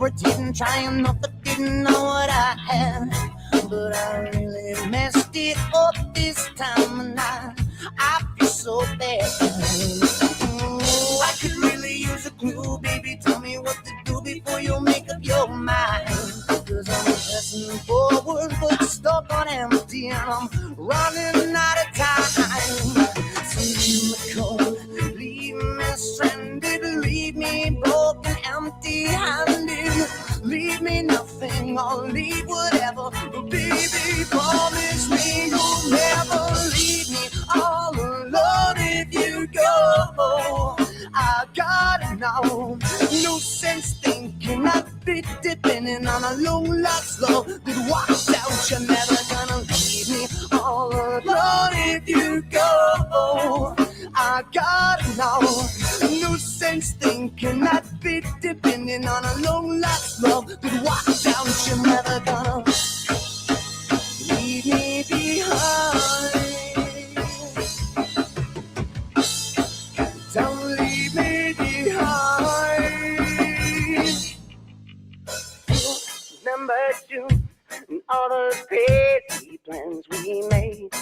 irritating, trying not to didn't know what I had. But I really messed it up this time, and I feel so bad. I could really use a clue, baby. Tell me what to do before you make up your mind. Cause I'm pressing forward, but stuck on empty, and I'm running out of time. So leave me cold, leave me stranded, leave me broken, empty-handed. Leave me nothing, I'll leave whatever. But baby, promise me you'll never leave me all alone if you go. I gotta know, no sense thinking I'd be depending on a long lost love that walks out. You're never gonna leave me all alone if you go. I gotta know, no sense thinking I'd be depending on a long lost love that walks out. You're never gonna leave me behind. Don't leave me behind. Remember June and all the petty plans we made.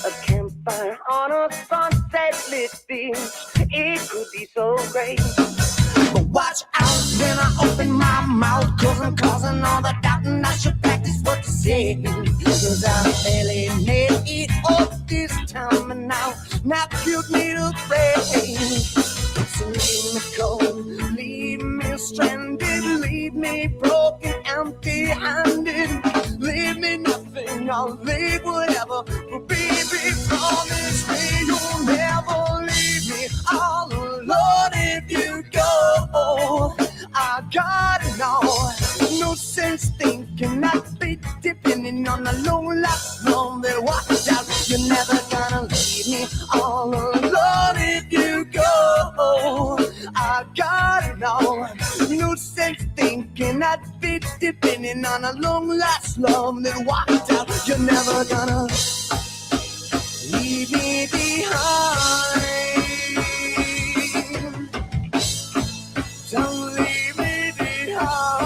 A campfire on a sunset lit beach. It could be so great. But watch out when I open my mouth, cause I'm causing all the doubt, and I should practice what to say. Cause I barely made it up this time, and now you need a break. So leave me cold, leave me stranded, leave me broken, empty-handed. Leave me nothing, I'll leave whatever. But baby, promise me you'll never leave me all alone if you go. I gotta know, no sense thinking I'd be depending on a long lost love that walks out. You're never gonna leave me all alone if you go. I gotta know, no sense thinking I'd be depending on a long lost love that walked out. You're never gonna leave me behind. Don't leave me behind.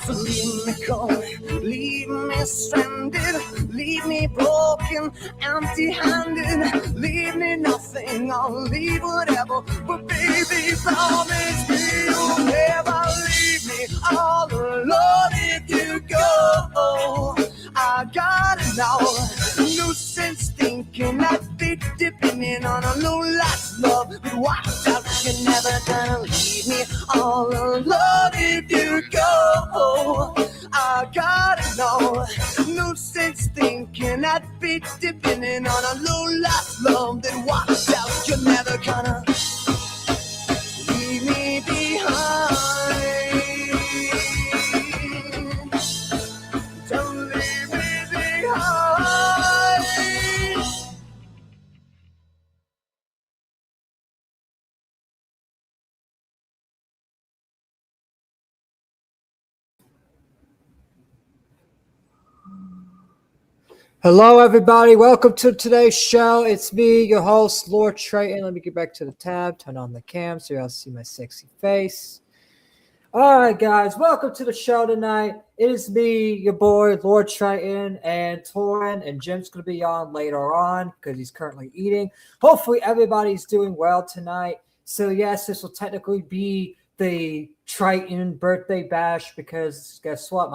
So leave me cold, leave me stranded, leave me broken, empty-handed. Leave me nothing, I'll leave whatever. But baby, promise me you'll never leave me all alone if you go. I gotta know, no sense thinking I'd be depending on a long lost love that walks out. You're never gonna leave me all alone if you go. I gotta know, no sense thinking I'd be depending on a long lost love that walks out. You're never gonna leave me behind. Don't leave me behind. Hello, everybody. Welcome to today's show. It's me, your host, Lord Triton. Let me get back to the tab, turn on the cam so y'all see my sexy face. All right, guys. Welcome to the show tonight. It is me, your boy, Lord Triton, and Torin, and Jim's going to be on later on because he's currently eating. Hopefully, everybody's doing well tonight. So, yes, this will technically be the Triton birthday bash because guess what?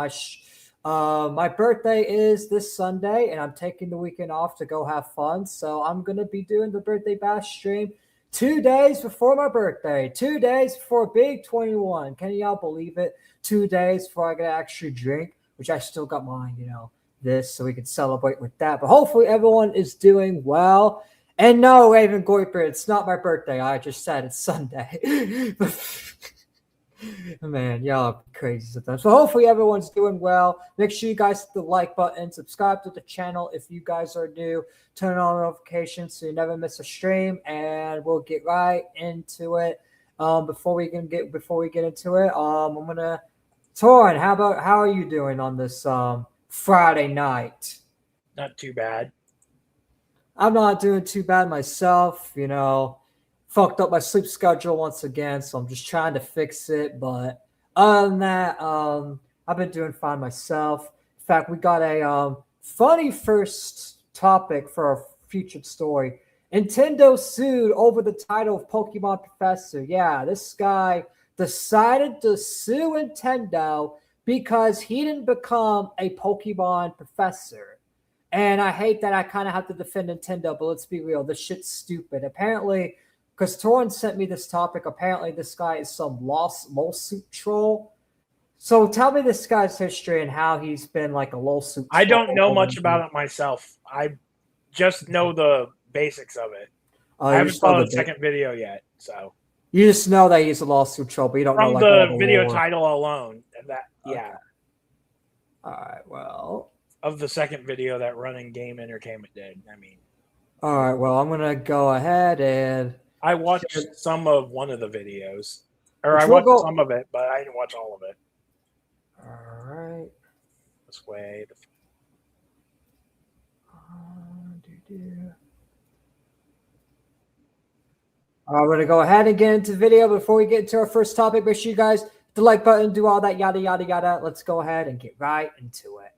My birthday is this Sunday, and I'm taking the weekend off to go have fun. So I'm going to be doing the birthday bash stream 2 days before my birthday, 2 days before Big 21. Can y'all believe it? 2 days before I can actually drink, which I still got mine, this, so we can celebrate with that. But hopefully everyone is doing well. And no, Raven Goiper, it's not my birthday. I just said it's Sunday. Man, y'all are crazy sometimes. So hopefully everyone's doing well. Make sure you guys hit the like button, subscribe to the channel if you guys are new, turn on notifications so you never miss a stream, and we'll get right into it. Before we get into it, I'm gonna Torin, how are you doing on this Friday night? Not too bad. I'm not doing too bad myself, fucked up my sleep schedule once again, so I'm just trying to fix it. But other than that, I've been doing fine myself. In fact, we got a funny first topic for our featured story. Nintendo sued over the title of Pokemon Professor. Yeah, this guy decided to sue Nintendo because he didn't become a Pokemon professor. And I hate that I kind of have to defend Nintendo, but let's be real. This shit's stupid. Apparently, because Torrin sent me this topic, apparently this guy is some lawsuit troll. So tell me this guy's history and how he's been like a lawsuit troll. I don't know much about it myself. I just know the basics of it. I haven't saw the second video yet, so you just know that he's a lawsuit troll, but you don't know like from all the the video lore. title alone. That Okay. yeah. All right. Well, of the second video that Running Game Entertainment did. I mean, all right. Well, I'm gonna go ahead and I watched some of one of the videos, or Which I we'll watched go- some of it, but I didn't watch all of it. all right. This way. All right, we're gonna go ahead and get into the video. Before we get into our first topic, make sure you guys hit the like button, do all that yada yada yada. Let's go ahead and get right into it.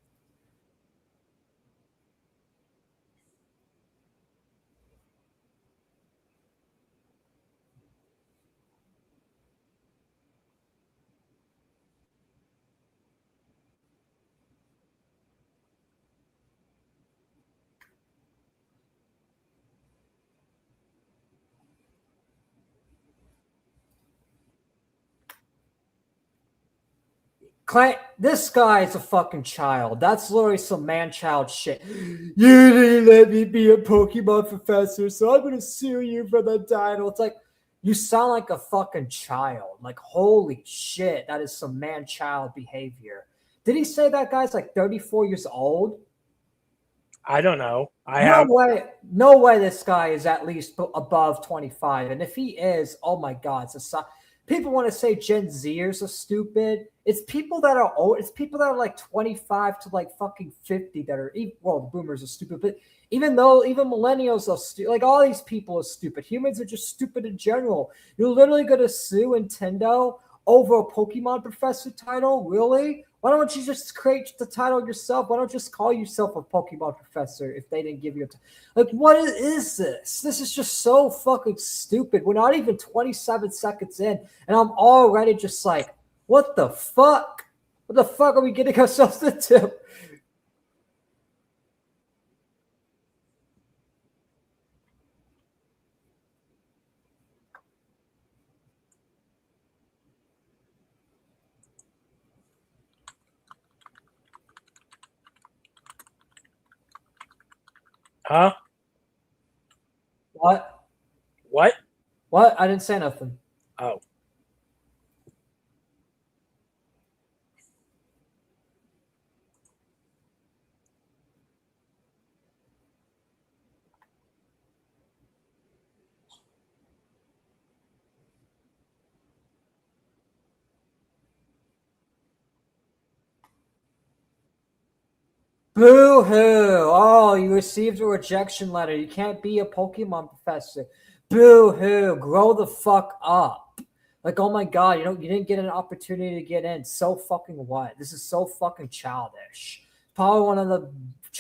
Clint, this guy is a fucking child. That's literally some man-child shit. You didn't let me be a Pokemon professor, so I'm gonna sue you for the title. It's like you sound like a fucking child. Like holy shit, that is some man-child behavior. Did he say that guy's like 34 years old? I don't know. No way this guy is at least above 25. And if he is, oh my God. People want to say Gen Zers are stupid. It's people that are old. It's people that are like 25 to like fucking 50 that are, well, the boomers are stupid. But even millennials are stupid. Like all these people are stupid. Humans are just stupid in general. You're literally going to sue Nintendo over a Pokemon Professor title? Really? Why don't you just create the title yourself? Why don't you just call yourself a Pokemon Professor if they didn't give you like, what is this? This is just so fucking stupid. We're not even 27 seconds in, and I'm already just like, what the fuck? What the fuck are we getting ourselves into? Huh? What? What? What? I didn't say nothing. Oh. Boo-hoo. Oh, you received a rejection letter. You can't be a Pokemon professor. Boo-hoo. Grow the fuck up. Like, oh my God, you didn't get an opportunity to get in. So fucking what? This is so fucking childish. Probably one of the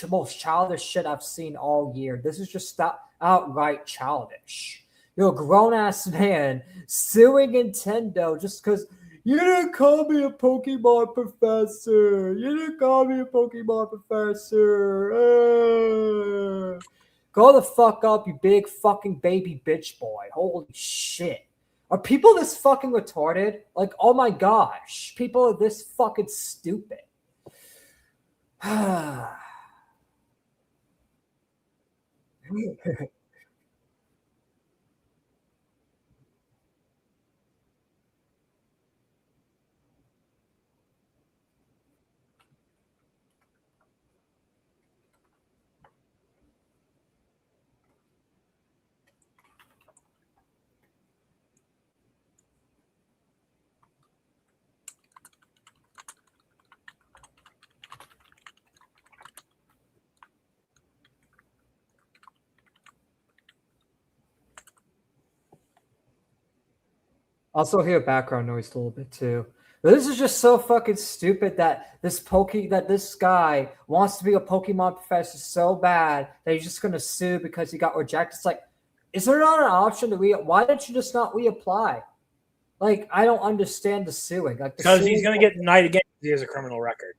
most childish shit I've seen all year. This is just outright childish. You're a grown-ass man suing Nintendo just because you didn't call me a Pokemon professor. You didn't call me a Pokemon professor. Go the fuck up, you big fucking baby bitch boy. Holy shit. Are people this fucking retarded? Like, oh my gosh. People are this fucking stupid. Also hear background noise a little bit too. But this is just so fucking stupid that this guy wants to be a Pokemon professor so bad that he's just gonna sue because he got rejected. It's like, is there not an option to why didn't you just not reapply? Like, I don't understand the suing. Like, because he's gonna get denied again because he has a criminal record.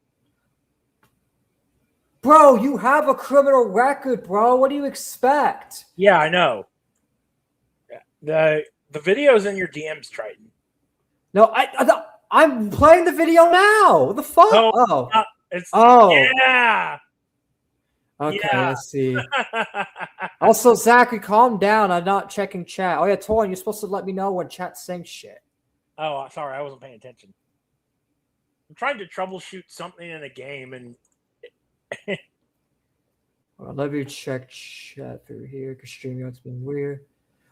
Bro, you have a criminal record, bro. What do you expect? Yeah, I know. The video's in your DMs, Triton. No, I'm playing the video now. What the fuck? No, yeah. Okay, yeah. Let's see. Also, Zachary, calm down. I'm not checking chat. Oh yeah, Torin, you're supposed to let me know when chat's saying shit. Oh, sorry, I wasn't paying attention. I'm trying to troubleshoot something in a game, and well, let me check chat through here because StreamYard's been weird.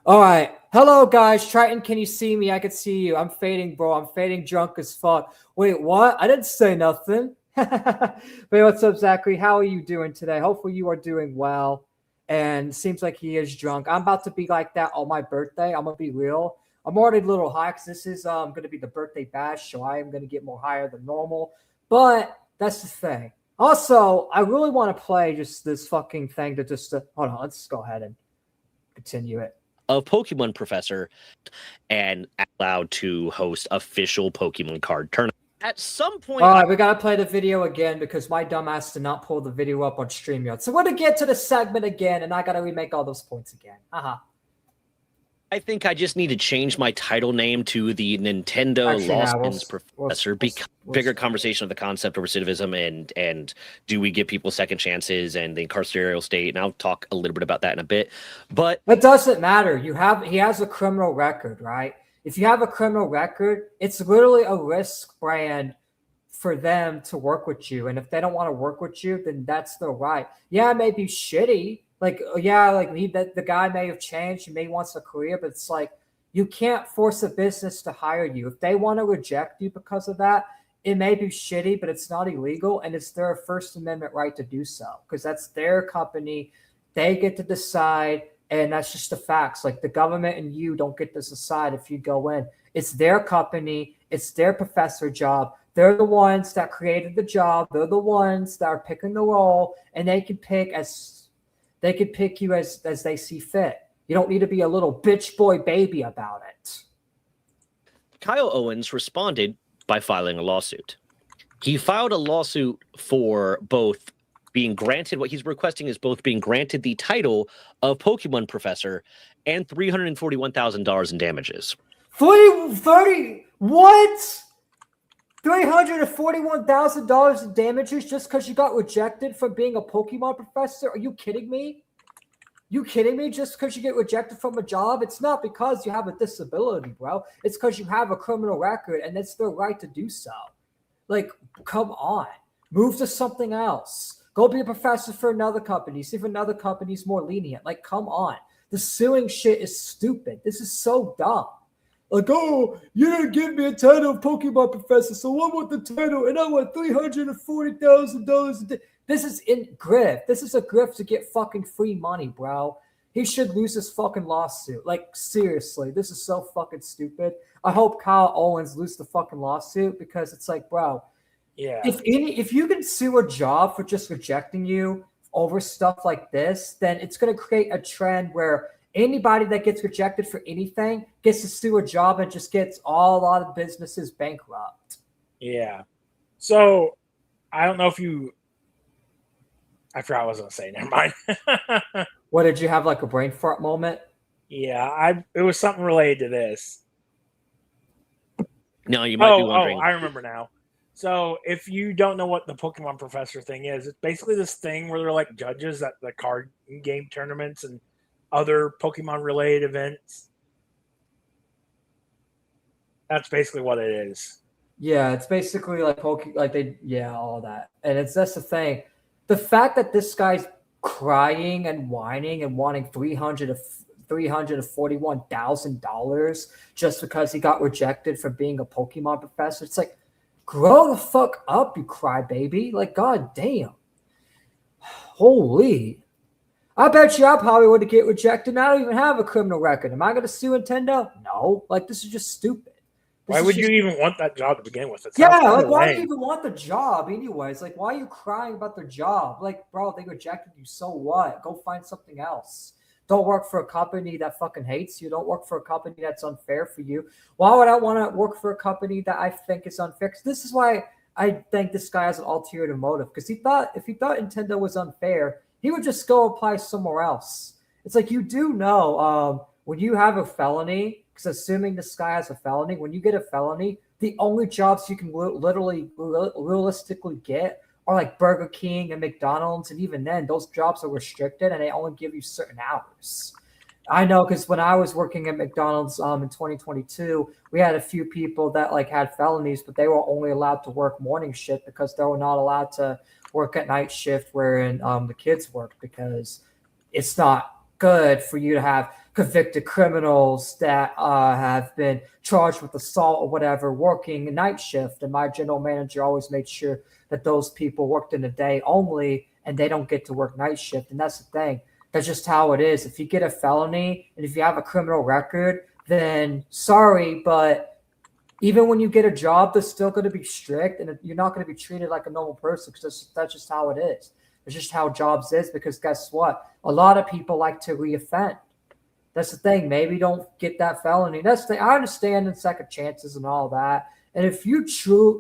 All right. Hello, guys. Triton, can you see me? I can see you. I'm fading, bro. I'm fading drunk as fuck. Wait, what? I didn't say nothing. But what's up, Zachary? How are you doing today? Hopefully you are doing well. And seems like he is drunk. I'm about to be like that on my birthday. I'm going to be real. I'm already a little high because this is going to be the birthday bash, so I am going to get more higher than normal. But that's the thing. Also, I really want to play just this fucking thing to just hold on. Let's go ahead and continue it. Of Pokemon Professor and allowed to host official Pokemon card tournament. At some point... All right, we got to play the video again because my dumbass did not pull the video up on StreamYard. So we're going to get to the segment again, and I got to remake all those points again. I think I just need to change my title name to the Nintendo Lost Ends Professor. Bigger conversation of the concept of recidivism and do we give people second chances and the carceral state. And I'll talk a little bit about that in a bit. But it doesn't matter. He has a criminal record, right? If you have a criminal record, it's literally a risk brand for them to work with you. And if they don't want to work with you, then that's their right. Yeah, it may be shitty. Like, yeah, like the guy may have changed. He may wants a career, but it's like you can't force a business to hire you. If they want to reject you because of that, it may be shitty, but it's not illegal, and it's their First Amendment right to do so because that's their company. They get to decide, and that's just the facts. Like the government and you don't get to decide if you go in. It's their company. It's their professor job. They're the ones that created the job. They're the ones that are picking the role, and they can pick you as they see fit. You don't need to be a little bitch boy baby about it. Kyle Owens responded by filing a lawsuit. He filed a lawsuit for both being granted, what he's requesting is both being granted the title of Pokemon Professor and $341,000 in damages. 30 what? $341,000 in damages just because you got rejected for being a Pokemon professor? Are you kidding me? You kidding me? Just because you get rejected from a job? It's not because you have a disability, bro. It's because you have a criminal record, and it's their right to do so. Like, come on. Move to something else. Go be a professor for another company. See if another company's more lenient. Like, come on. The suing shit is stupid. This is so dumb. Like, oh, you didn't give me a title of Pokemon Professor, so I want the title, and I want $340,000. This is in grift. This is a grift to get fucking free money, bro. He should lose his fucking lawsuit. Like, seriously, this is so fucking stupid. I hope Kyle Owens loses the fucking lawsuit because it's like, bro, yeah. If you can sue a job for just rejecting you over stuff like this, then it's going to create a trend where anybody that gets rejected for anything gets to sue a job and just gets a lot of businesses bankrupt. Yeah. So I don't know if I forgot what I was going to say. Never mind. What, did you have like a brain fart moment? Yeah, it was something related to this. No, you might be wondering. I remember now. So if you don't know what the Pokemon Professor thing is, it's basically this thing where they're like judges at the card game tournaments and other Pokemon related events. That's basically what it is. Yeah, it's basically like all that. And that's the thing. The fact that this guy's crying and whining and wanting $341,000 just because he got rejected for being a Pokemon professor, it's like, grow the fuck up, you crybaby. Like, god damn. Holy. I bet you I probably would get rejected and I don't even have a criminal record. Am I going to sue Nintendo? No. Like, this is just stupid. Why would you even want that job to begin with? Like why do you even want the job anyways? Like why are you crying about the job? Like, bro, they rejected you, so what? Go find something else. Don't work for a company that fucking hates you. Don't work for a company that's unfair for you. Why would I want to work for a company that I think is unfair? 'Cause this is why I think this guy has an ulterior motive. Because if he thought Nintendo was unfair, he would just go apply somewhere else. It's like, you do know, when you have a felony, because assuming this guy has a felony, when you get a felony, the only jobs you can literally realistically get are like Burger King and McDonald's, and even then, those jobs are restricted and they only give you certain hours. I know, because when I was working at McDonald's in 2022, we had a few people that like had felonies, but they were only allowed to work morning shift because they were not allowed to work at night shift wherein the kids worked, because it's not good for you to have convicted criminals that have been charged with assault or whatever working a night shift. And my general manager always made sure that those people worked in the day only and they don't get to work night shift. And that's the thing. That's just how it is. If you get a felony and if you have a criminal record, then sorry, but even when you get a job, they're still going to be strict and you're not going to be treated like a normal person, because that's just how it is. It's just how jobs is, because guess what? A lot of people like to reoffend. That's the thing. Maybe don't get that felony. That's the thing. I understand in second chances and all that. And if you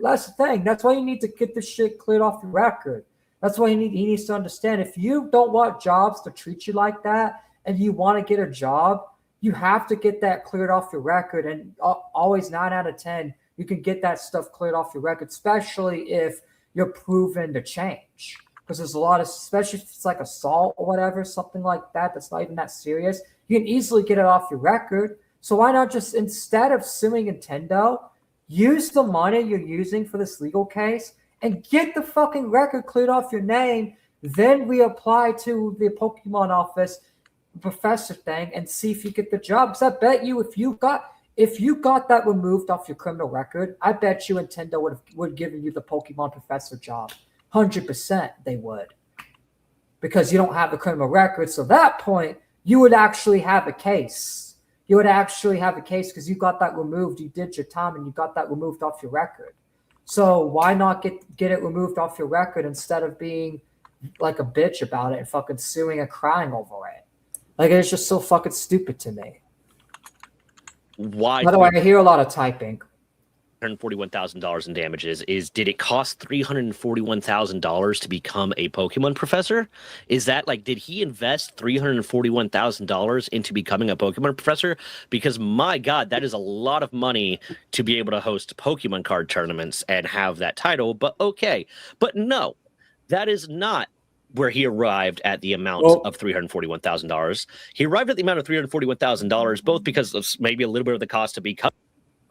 that's the thing. That's why you need to get this shit cleared off your record. That's why he needs to understand. If you don't want jobs to treat you like that and you want to get a job, you have to get that cleared off your record. And always 9 out of 10, you can get that stuff cleared off your record, especially if you're proven to change. Because there's a lot of, especially if it's like assault or whatever, something like that, that's not even that serious, you can easily get it off your record. So why not just, instead of suing Nintendo, use the money you're using for this legal case and get the fucking record cleared off your name, then reapply to the Pokemon office professor thing and see if you get the job. Because I bet you if you got that removed off your criminal record, I bet you Nintendo would give you the Pokemon professor job. 100% they would. Because you don't have the criminal record. So at that point, you would actually have a case. You would actually have a case because you got that removed. You did your time and you got that removed off your record. So why not get it removed off your record instead of being like a bitch about it and fucking suing and crying over it? Like, it's just so fucking stupid to me. Why? By the way, I hear a lot of typing. $141,000 in damages did it cost $341,000 to become a Pokemon professor? Is that like, did he invest $341,000 into becoming a Pokemon professor? Because my God, that is a lot of money to be able to host Pokemon card tournaments and have that title. But okay, but no, that is not where he arrived at the amount of $341,000. He arrived at the amount of $341,000 both because of maybe a little bit of the cost to become.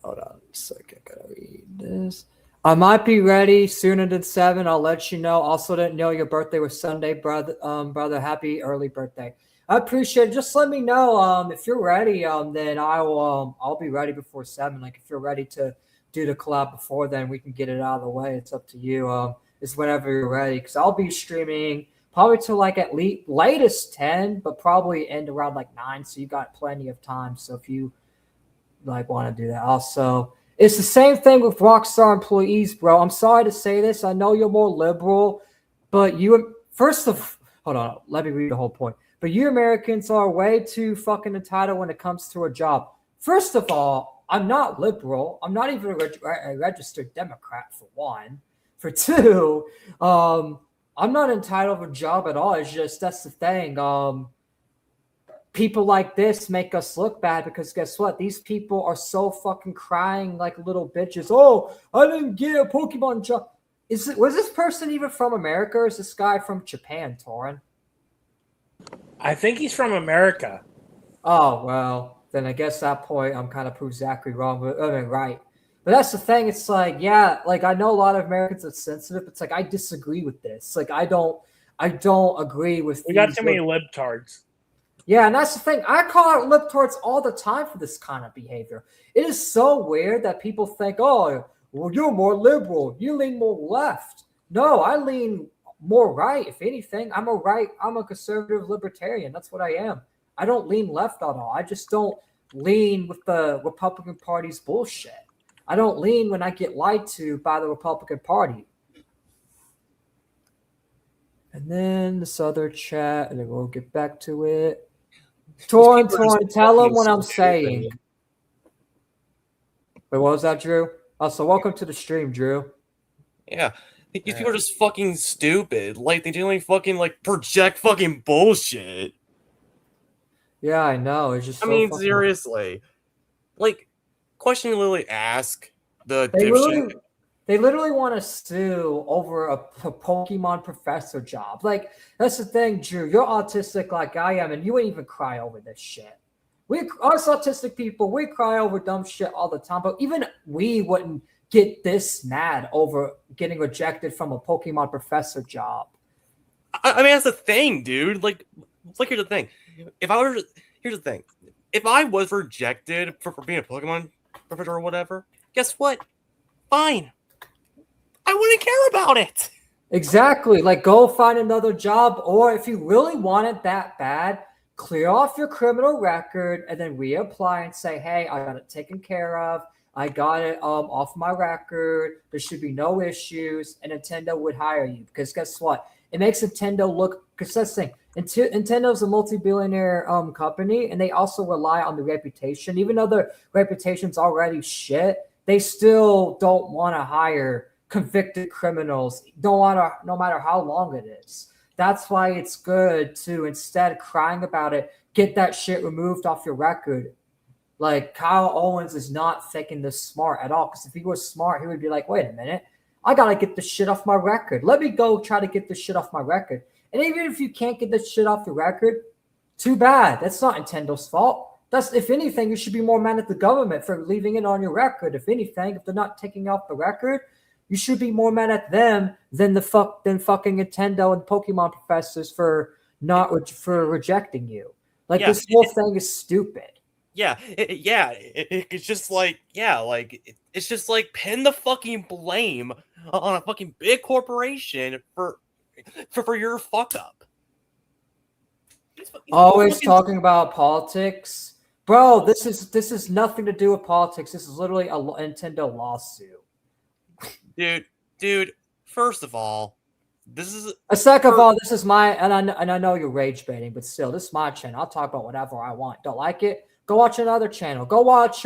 Hold on a second. Gotta read this. I might be ready sooner than 7. I'll let you know. Also, didn't know your birthday was Sunday, brother. Brother, happy early birthday. I appreciate it. Just let me know if you're ready. Then I'll be ready before 7. Like, if you're ready to do the collab before then, we can get it out of the way. It's up to you. It's whenever you're ready, because I'll be streaming probably till like at least latest 10, but probably end around like 9. So you got plenty of time. So if you like want to do that. Also, it's the same thing with Rockstar employees, bro. I'm sorry to say this. I know you're more liberal, but hold on, let me read the whole point. But you Americans are way too fucking entitled when it comes to a job. First of all, I'm not liberal. I'm not even a registered Democrat, for one. For two, I'm not entitled to a job at all. It's just, that's the thing. People like this make us look bad because guess what? These people are so fucking crying like little bitches. Oh, I didn't get a Pokemon job. Was this person even from America, or is this guy from Japan, Torin? I think he's from America. Oh, well, then I guess that point I'm kind of proved Zachary wrong, but right. But that's the thing. It's like, yeah, like I know a lot of Americans are sensitive. But it's like, I disagree with this. Like, I don't agree with. We got too many libtards. Yeah, and that's the thing. I call out libtards all the time for this kind of behavior. It is so weird that people think, oh, well, you're more liberal. You lean more left. No, I lean more right. If anything, I'm a conservative libertarian. That's what I am. I don't lean left at all. I just don't lean with the Republican Party's bullshit. I don't lean when I get lied to by the Republican Party. And then this other chat, and then we'll get back to it. Torn, tell them what I'm saying. Wait, what was that, Drew? Also, welcome to the stream, Drew. Yeah. These people are just fucking stupid. Like, they generally fucking, like, project fucking bullshit. Yeah, I know. It's just I so mean, fucking... seriously. Like, question you literally ask the They literally want to sue over a Pokemon professor job. Like, that's the thing, Drew. You're autistic like I am, and you ain't even cry over this shit. Us autistic people, we cry over dumb shit all the time, but even we wouldn't get this mad over getting rejected from a Pokemon professor job. I mean, that's the thing, dude. Like, here's the thing. Here's the thing. If I was rejected for being a Pokemon professor or whatever, guess what? Fine. I wouldn't care about it. Exactly. Like, go find another job, or if you really want it that bad, clear off your criminal record and then reapply and say, hey, I got it taken care of. I got it off my record. There should be no issues, and Nintendo would hire you. Because guess what? It makes Nintendo look, because that's the thing. Nintendo's a multi-billionaire company, and they also rely on the reputation. Even though their reputation's already shit, they still don't want to hire convicted criminals, no matter how long it is. That's why it's good to, instead of crying about it, get that shit removed off your record. Like, Kyle Owens is not thinking this smart at all. Because if he was smart, he would be like, wait a minute, I got to get this shit off my record. Let me go try to get this shit off my record. And even if you can't get this shit off your record, too bad. That's not Nintendo's fault. That's, if anything, you should be more mad at the government for leaving it on your record. If anything, if they're not taking off the record, you should be more mad at them than fucking Nintendo and Pokemon professors for rejecting you. Like, this whole thing is stupid. It's just like, it's just like pin the fucking blame on a fucking big corporation for your fuck up. Always talking about politics, bro. This is nothing to do with politics. This is literally a Nintendo lawsuit. Dude. First of all, this is this is my, and I know you're rage baiting, but still, this is my channel. I'll talk about whatever I want. Don't like it? Go watch another channel. Go watch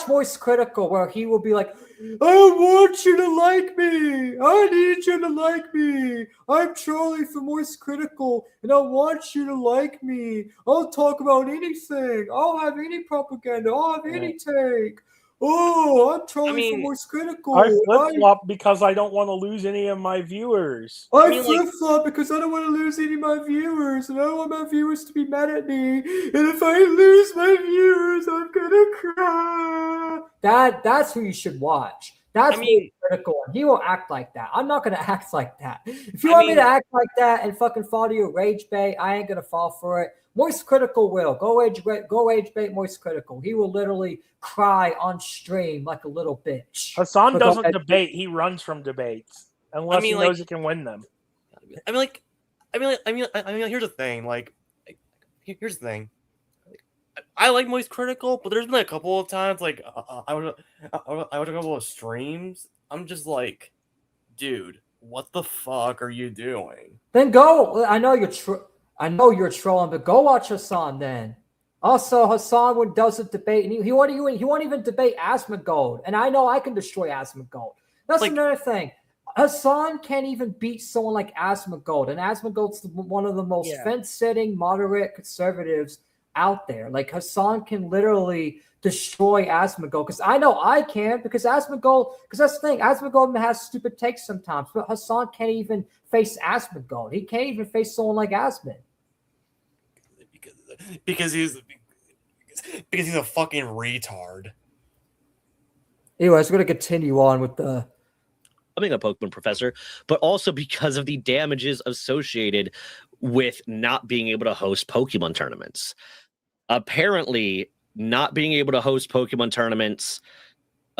Moist Critical, where he will be like, I want you to like me. I need you to like me. I'm Charlie from Moist Critical, and I want you to like me. I'll talk about anything. I'll have any propaganda. I'll have any take. Oh, I'm Charlie from Moist Critical. I flip-flop because I don't want to lose any of my viewers. I flip-flop because I don't want to lose any of my viewers, and I don't want my viewers to be mad at me. And if I lose my viewers, I'm gonna cry. That's who you should watch. That's Critical, and he will act like that. I'm not gonna act like that. If you want me to act like that and fucking fall to your rage bait, I ain't gonna fall for it. Moist Critical will. Go age bait Moist Critical. He will literally cry on stream like a little bitch. Hassan doesn't debate. He runs from debates unless he knows he can win them. Here's the thing. Here's the thing. I like Moist Critical, but there's been a couple of times I would a couple of streams. I'm just like, dude, what the fuck are you doing? Then go. I know you're trolling, but go watch Hassan then. Also, Hassan does a debate, and he won't even debate Asmongold. And I know I can destroy Asmongold. That's another thing. Hassan can't even beat someone like Asmongold, and Asmongold's one of the most fence-sitting, moderate conservatives out there. Like, Hassan can literally destroy Asmongold, because I know I can, because that's the thing. Asmongold has stupid takes sometimes, but Hassan can't even face Asmongold. He can't even face someone like Asmon. Because he's a fucking retard. Anyways, we're going to continue on with the... Becoming a Pokemon professor, but also because of the damages associated with not being able to host Pokemon tournaments. Apparently, not being able to host Pokemon tournaments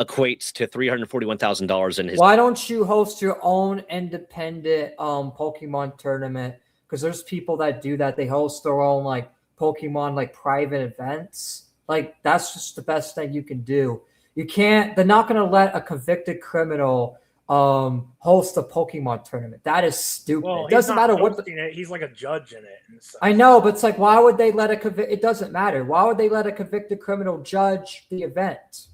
equates to $341,000 in his... Why don't you host your own independent Pokemon tournament? Because there's people that do that. They host their own Pokemon private events. That's just the best thing you can do. You can't. They're not going to let a convicted criminal host a Pokemon tournament. That is stupid. Well, It doesn't matter what. He's like a judge in it. And stuff. I know, but it's like, why would they let it doesn't matter. Why would they let a convicted criminal judge the event?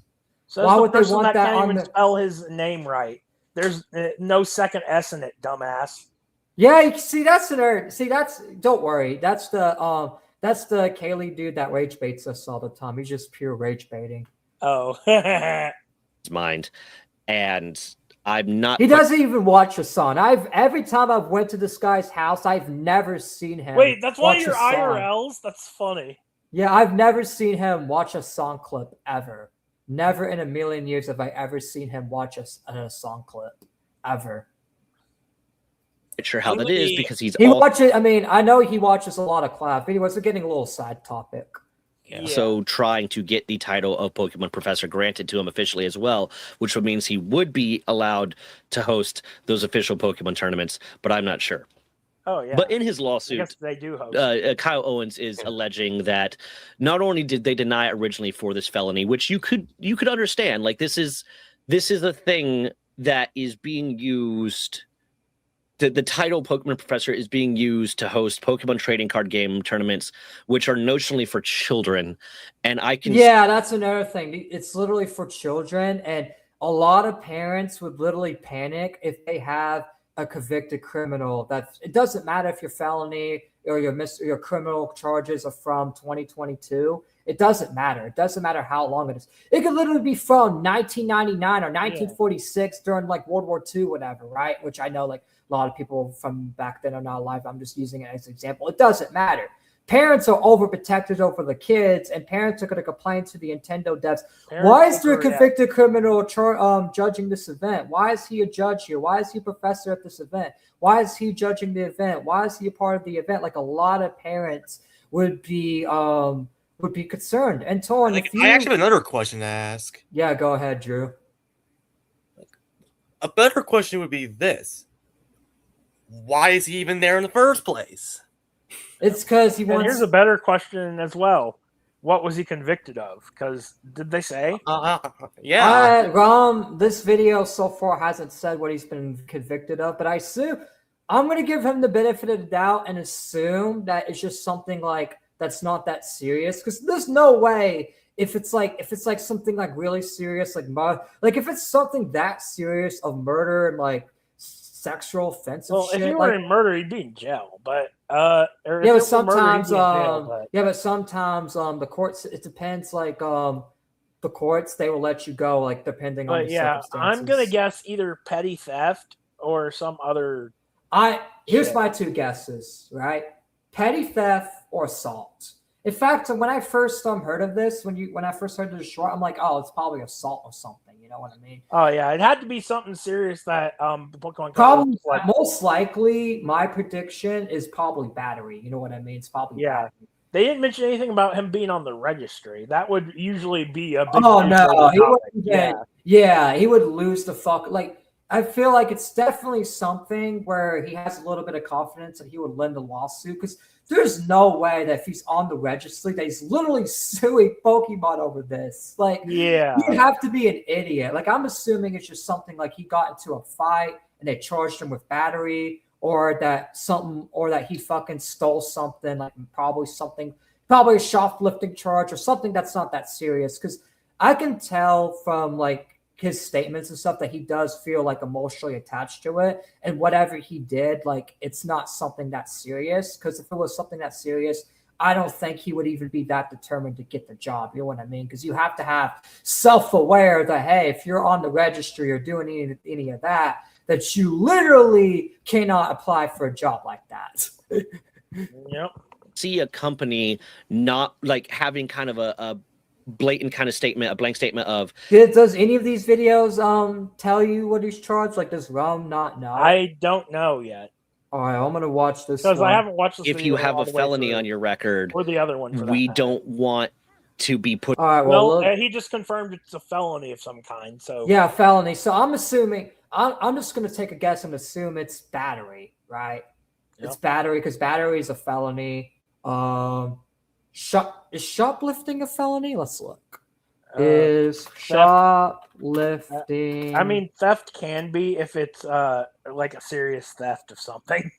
So why the would they person want that can't on even the? spell his name right? There's no second S in it, dumbass. Yeah, see, that's another. See, that's. Don't worry. That's the Kaylee dude that rage baits us all the time. He's just pure rage baiting. Oh, His mind, and I'm not. He doesn't even watch Hassan. Every time I've went to this guy's house, I've never seen him. wait, that's one of watch your Hassan. IRLs? That's funny. Yeah, I've never seen him watch a song clip ever. Never in a million years have I ever seen him watch a song clip ever. Not sure how that is because He watches. I mean, I know he watches a lot of class videos. We're getting a little side topic. Yeah. So trying to get the title of Pokemon Professor granted to him officially as well, which would means he would be allowed to host those official Pokemon tournaments, but I'm not sure. Oh yeah. But in his I lawsuit, guess they do host. Kyle Owens is alleging that not only did they deny originally for this felony, which you could understand, like this is a thing that is being used. The title Pokemon Professor is being used to host Pokemon trading card game tournaments, which are notionally for children. And I can that's another thing. It's literally for children, and a lot of parents would literally panic if they have a convicted criminal. That it doesn't matter if your felony or your criminal charges are from 2022. It doesn't matter. It doesn't matter how long it is. It could literally be from 1999 or 1946 during like World War II, whatever, right? Which I know like a lot of people from back then are not alive. I'm just using it as an example. It doesn't matter. Parents are overprotected over the kids, and parents are going to complain to the Nintendo devs. Why is there a convicted criminal judging this event? Why is he a judge here? Why is he a professor at this event? Why is he judging the event? Why is he a part of the event? Like a lot of parents would be concerned. And Torn, I actually have another question to ask. Yeah, go ahead, Drew. A better question would be this: why is he even there in the first place? It's because he wants. Here's a better question as well. What was he convicted of? Because did they say? This video so far hasn't said what he's been convicted of, but I assume I'm going to give him the benefit of the doubt and assume that it's just something like that's not that serious. Because there's no way if it's like something like really serious, like if it's something that serious of murder and like sexual offensive shit. If he were in murder, he'd be in jail. But sometimes the courts. It depends. Like the courts, they will let you go. Like depending on the circumstances. I'm gonna guess either petty theft or some other. Here's my two guesses. Right, petty theft or assault. In fact, when I first heard of this, when I first heard the short, I'm like, oh, it's probably assault or something. You know what I mean? Oh yeah, it had to be something serious that the Pokemon. Probably most likely, my prediction is probably battery. You know what I mean? It's probably battery. They didn't mention anything about him being on the registry. That would usually be a big. Oh no, he wouldn't. Yeah, he would lose the fuck. Like I feel like it's definitely something where he has a little bit of confidence that he would win the lawsuit because. There's no way that if he's on the registry, that he's literally suing Pokemon over this. Like, you have to be an idiot. Like, I'm assuming it's just something like he got into a fight and they charged him with battery, or that he fucking stole something, like probably a shoplifting charge or something that's not that serious. Because I can tell from like his statements and stuff that he does feel like emotionally attached to it, and whatever he did, like it's not something that serious. Because if it was something that serious, I don't think he would even be that determined to get the job. You know what I mean? Because you have to have self-aware that hey, if you're on the registry or doing any of that you literally cannot apply for a job like that. Yep. See a company not like having kind of a blatant kind of statement, a blank statement of. Does any of these videos tell you what he's charged? Like, does Rom not know? I don't know yet. All right, I'm gonna watch this because I haven't watched this. If you have a felony on your record, or the other one, we don't want to be put. All right, well, he just confirmed it's a felony of some kind. So yeah, felony. So I'm assuming. I'm just gonna take a guess and assume it's battery, right? Yep. It's battery because battery is a felony. Is shoplifting a felony? Let's look. is shoplifting. I mean, theft can be if it's like a serious theft of something.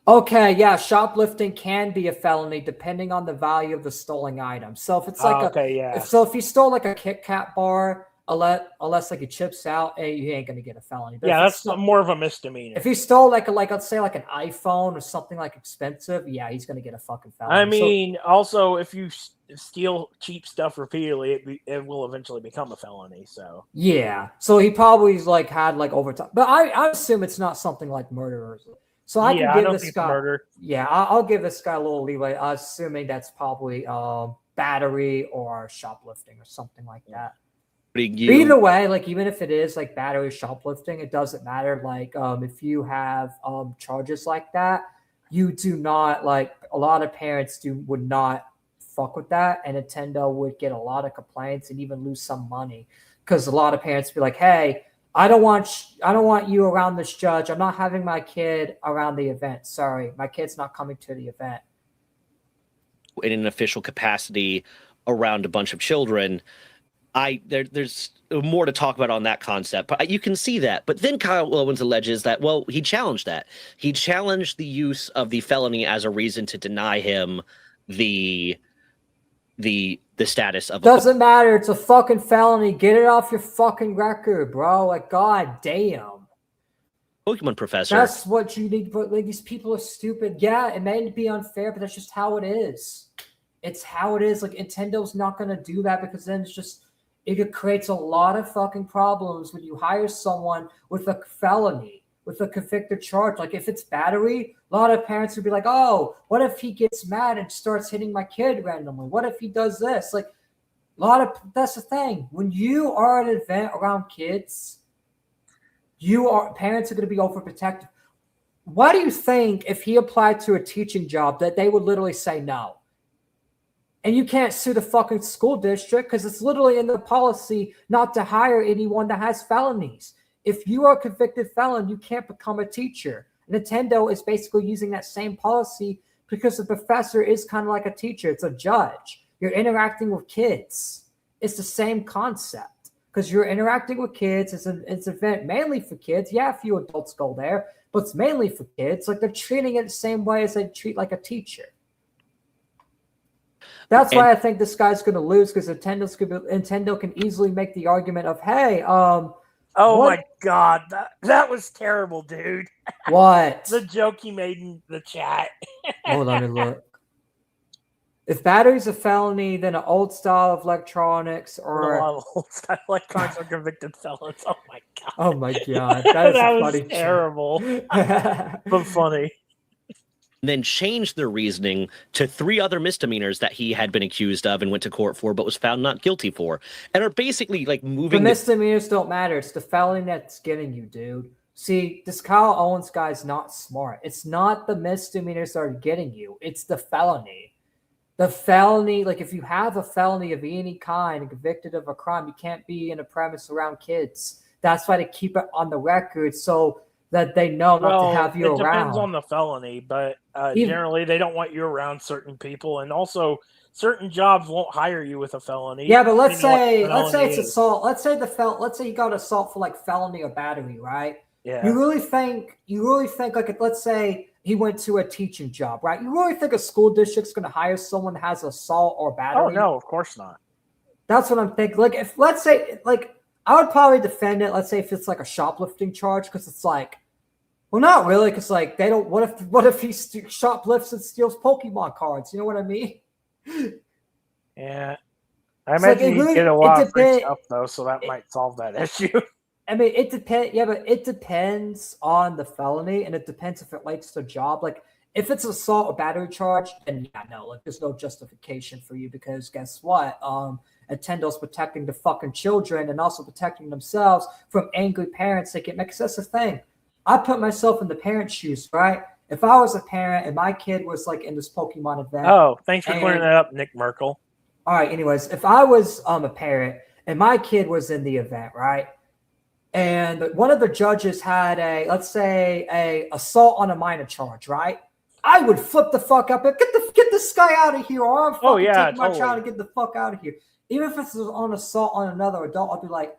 Okay, yeah, shoplifting can be a felony depending on the value of the stolen item. So if it's like if you stole like a Kit Kat bar, unless like it chips out, you ain't gonna get a felony. But that's more of a misdemeanor. If he stole let's say like an iPhone or something like expensive, yeah, he's gonna get a fucking felony. I mean, also if you steal cheap stuff repeatedly, it will eventually become a felony. So yeah, so he probably like had like overtime, but I assume it's not something like murder. So I can give this guy murder. Yeah, I'll give this guy a little leeway, assuming that's probably battery or shoplifting or something like that. Either way, like even if it is like battery or shoplifting, it doesn't matter. Like if you have charges like that, you do not like a lot of parents would not fuck with that, and Nintendo would get a lot of complaints and even lose some money because a lot of parents would be like, hey, I don't want you around this judge. I'm not having my kid around the event. Sorry, my kid's not coming to the event. In an official capacity around a bunch of children, there's more to talk about on that concept, but you can see that. But then Kyle Owens alleges that, well, he challenged that. He challenged the use of the felony as a reason to deny him the status of doesn't matter. It's a fucking felony. Get it off your fucking record, bro. Like, god damn. Pokemon professor. That's what you need. But like, these people are stupid. Yeah, it may be unfair, but that's just how it is. It's how it is. Like, Nintendo's not gonna do that because then it creates a lot of fucking problems when you hire someone with a felony, with a convicted charge. Like if it's battery, a lot of parents would be like, oh, what if he gets mad and starts hitting my kid randomly? What if he does this? Like that's the thing. When you are at an event around kids, parents are going to be overprotective. Why do you think if he applied to a teaching job that they would literally say no? And you can't sue the fucking school district because it's literally in the policy not to hire anyone that has felonies. If you are a convicted felon, you can't become a teacher. Nintendo is basically using that same policy because the professor is kind of like a teacher. It's a judge. You're interacting with kids. It's the same concept because you're interacting with kids. It's an event mainly for kids. Yeah, a few adults go there, but it's mainly for kids. Like they're treating it the same way as they treat like a teacher. That's why I think this guy's going to lose because Nintendo can easily make the argument of, hey, my god, that was terrible, dude. What? The joke he made in the chat. Hold on, let me look. If battery's a felony, then an old style of electronics or old style electronics are convicted felons. Oh my god. Oh my god, that was terrible, but funny. Then changed their reasoning to 3 other misdemeanors that he had been accused of and went to court for, but was found not guilty for, and are basically like moving. The misdemeanors don't matter. It's the felony that's getting you, dude. See, this Kyle Owens guy is not smart. It's not the misdemeanors that are getting you. It's the felony. The felony, like if you have a felony of any kind and convicted of a crime, you can't be in a premise around kids. That's why they keep it on the record so that they know not to have you around. It depends on the felony, but generally they don't want you around certain people, and also certain jobs won't hire you with a felony. Yeah, but let's say it's assault. Let's say you got assault for like felony or battery, right? Yeah. You really think like let's say he went to a teaching job, right? You really think a school district's going to hire someone that has assault or battery? Oh no, of course not. That's what I'm thinking. Like if let's say like I would probably defend it. Let's say if it's like a shoplifting charge, because it's like, well, not really, because like they don't. What if he shoplifts and steals Pokemon cards? You know what I mean? Yeah, I imagine you get a lot of free stuff though, so that might solve that issue. I mean, it depends. Yeah, but it depends on the felony, and it depends if it relates to the job. Like, if it's assault or battery charge, then yeah, no, like there's no justification for you because guess what? Nintendo's protecting the fucking children and also protecting themselves from angry parents that get mad. Because that's the thing. I put myself in the parent's shoes, right? If I was a parent and my kid was like in this Pokemon event. Oh, thanks for clearing that up, Nick Merkel. All right. Anyways, if I was a parent and my kid was in the event, right? And one of the judges had let's say a assault on a minor charge, right? I would flip the fuck up and get this guy out of here, or I'm fucking taking my totally. child and get the fuck out of here. Even if it's on assault on another adult, I'd be like,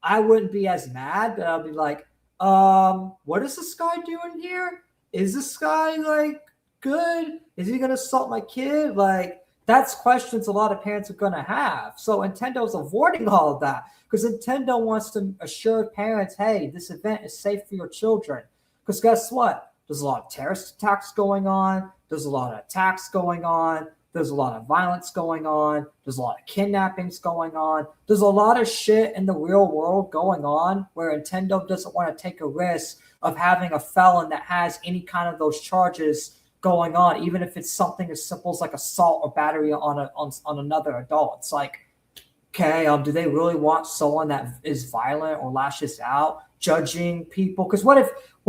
I wouldn't be as mad, but I'd be like, what is this guy doing here? Is this guy like good? Is he gonna assault my kid? Like, that's questions a lot of parents are gonna have. So Nintendo's avoiding all of that because Nintendo wants to assure parents, hey, this event is safe for your children. Because guess what? There's a lot of terrorist attacks going on. There's a lot of attacks going on. There's a lot of violence going on. There's a lot of kidnappings going on. There's a lot of shit in the real world going on where Nintendo doesn't want to take a risk of having a felon that has any kind of those charges going on, even if it's something as simple as like assault or battery on another adult. It's like, okay, do they really want someone that is violent or lashes out, judging people? Because what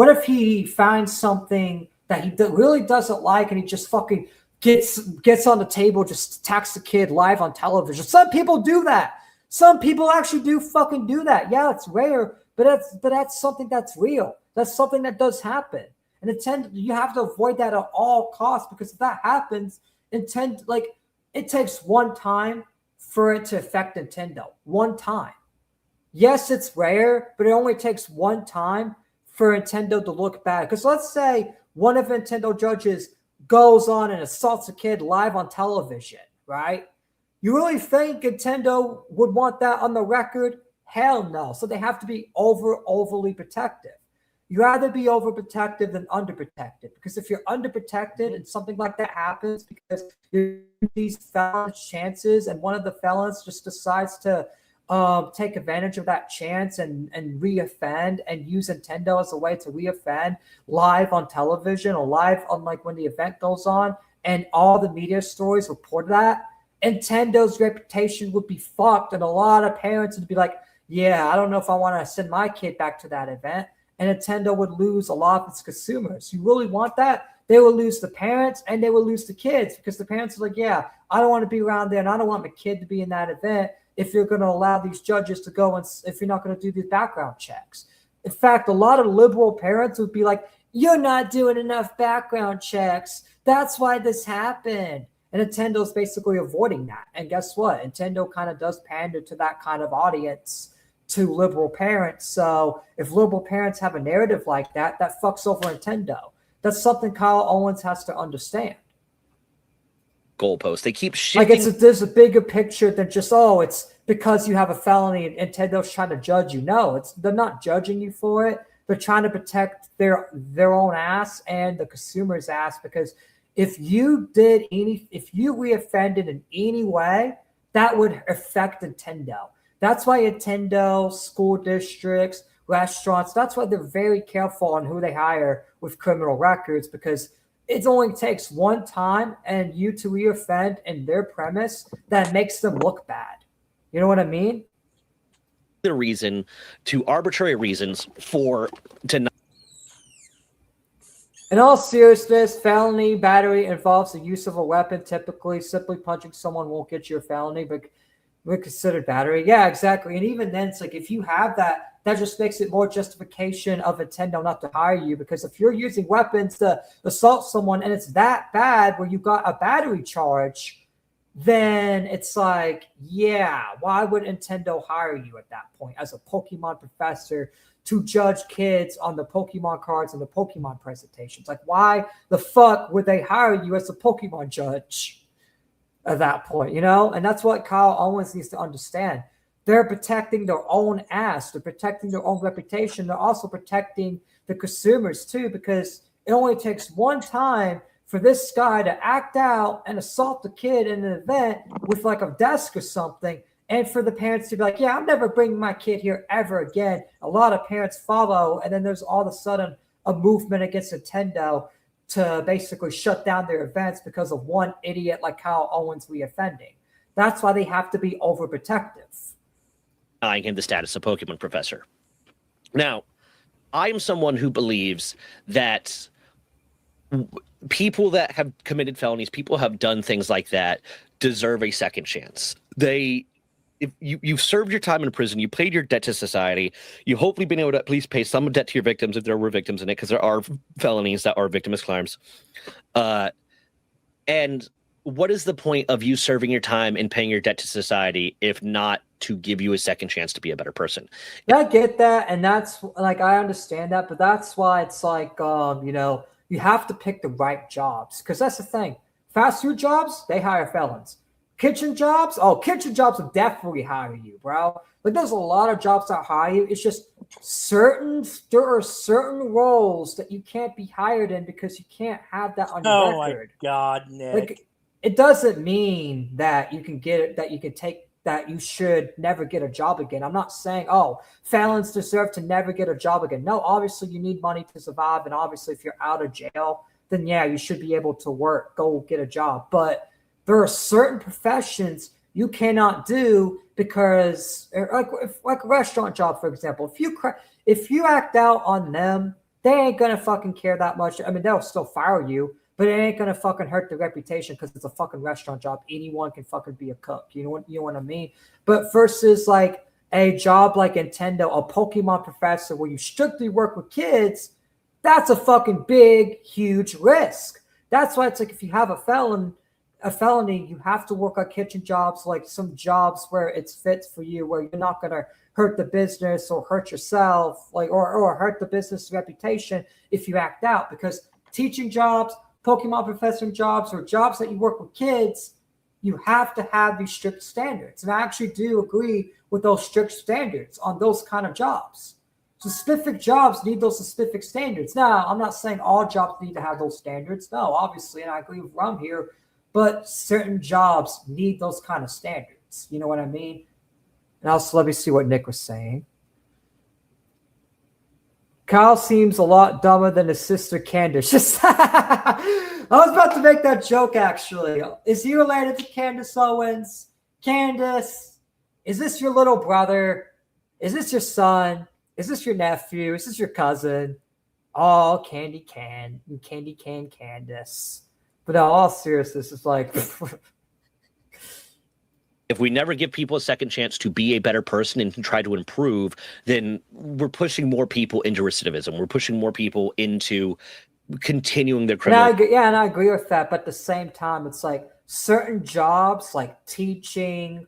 if he finds something that he really doesn't like and he just fucking gets on the table, just attacks the kid live on television? Some people do that. Some people actually do fucking do that. Yeah, it's rare, but that's something that's real. That's something that does happen. And you have to avoid that at all costs, because if that happens, it takes one time for it to affect Nintendo. One time. Yes, it's rare, but it only takes one time for Nintendo to look bad. Because let's say one of Nintendo judges goes on and assaults a kid live on television, right? You really think Nintendo would want that on the record? Hell no. So they have to be overly protective. You rather be overprotective than underprotected, because if you're underprotected and something like that happens because you're these felons chances and one of the felons just decides to take advantage of that chance and reoffend and use Nintendo as a way to reoffend live on television or live on like when the event goes on and all the media stories report that, Nintendo's reputation would be fucked, and a lot of parents would be like, yeah, I don't know if I want to send my kid back to that event. And Nintendo would lose a lot of its consumers. You really want that? They will lose the parents and they will lose the kids, because the parents are like, yeah, I don't want to be around there and I don't want my kid to be in that event if you're going to allow these judges to go and if you're not going to do these background checks. In fact, a lot of liberal parents would be like, you're not doing enough background checks. That's why this happened. And Nintendo's basically avoiding that. And guess what? Nintendo kind of does pander to that kind of audience, to liberal parents. So if liberal parents have a narrative like that, that fucks over Nintendo. That's something Kyle Owens has to understand. Goalposts. They keep shifting. Like there's a bigger picture than just, it's because you have a felony and Nintendo's trying to judge you. No, they're not judging you for it. They're trying to protect their own ass and the consumer's ass, because if you reoffended in any way, that would affect Nintendo. That's why Nintendo, school districts, restaurants, that's why they're very careful on who they hire with criminal records, because it only takes one time and you to reoffend in their premise that makes them look bad. You know what I mean? The reason to arbitrary reasons to not. In all seriousness, felony battery involves the use of a weapon. Typically, simply punching someone won't get you a felony, but we're considered battery. Yeah, exactly. And even then, it's like if you have that just makes it more justification of Nintendo not to hire you, because if you're using weapons to assault someone and it's that bad where you got a battery charge, then it's like, yeah, why would Nintendo hire you at that point as a Pokemon professor to judge kids on the Pokemon cards and the Pokemon presentations? Like, why the fuck would they hire you as a Pokemon judge at that point, you know? And that's what Kyle Owens needs to understand. They're protecting their own ass. They're protecting their own reputation. They're also protecting the consumers too, because it only takes one time for this guy to act out and assault the kid in an event with like a desk or something, and for the parents to be like, yeah, I'm never bringing my kid here ever again. A lot of parents follow, and then there's all of a sudden a movement against Nintendo to basically shut down their events because of one idiot like Kyle Owens reoffending. That's why they have to be overprotective. Denying him the status of Pokemon professor. Now, I'm someone who believes that people that have committed felonies, people who have done things like that, deserve a second chance. if you've served your time in prison, you paid your debt to society, you hopefully been able to at least pay some debt to your victims if there were victims in it, because there are felonies that are victimless crimes. And what is the point of you serving your time and paying your debt to society if not to give you a second chance to be a better person? I get that, and that's like I understand that, but that's why it's like you have to pick the right jobs, because that's the thing. Fast food jobs, they hire felons. Kitchen jobs will definitely hire you, bro. Like there's a lot of jobs that hire you. It's just there are certain roles that you can't be hired in because you can't have that on your record. My God, Nick. Like it doesn't mean that you can get it, that you can take that you should never get a job again. I'm not saying, felons deserve to never get a job again. No, obviously you need money to survive. And obviously if you're out of jail, then yeah, you should be able to go get a job. But there are certain professions you cannot do because like a restaurant job, for example, if you act out on them, they ain't going to fucking care that much. I mean, they'll still fire you, but it ain't gonna fucking hurt the reputation because it's a fucking restaurant job. Anyone can fucking be a cook. You know what I mean? But versus like a job like Nintendo, a Pokemon professor where you strictly work with kids, that's a fucking big, huge risk. That's why it's like if you have a felony, you have to work on kitchen jobs, like some jobs where it's fits for you, where you're not gonna hurt the business or hurt yourself, like or hurt the business reputation if you act out. Because teaching jobs, Pokemon professor jobs, or jobs that you work with kids, you have to have these strict standards. And I actually do agree with those strict standards on those kind of jobs. Specific jobs need those specific standards. Now, I'm not saying all jobs need to have those standards. No, obviously, and I agree with Rum here, but certain jobs need those kind of standards. You know what I mean? And also, let me see what Nick was saying. Kyle seems a lot dumber than his sister Candace. I was about to make that joke, actually. Is he related to Candace Owens? Candace, is this your little brother? Is this your son? Is this your nephew? Is this your cousin? Oh, Candy Can Candace. But in all seriousness, it's like... If we never give people a second chance to be a better person and to try to improve, then we're pushing more people into recidivism. We're pushing more people into continuing their criminal. And I agree with that. But at the same time, it's like certain jobs, like teaching,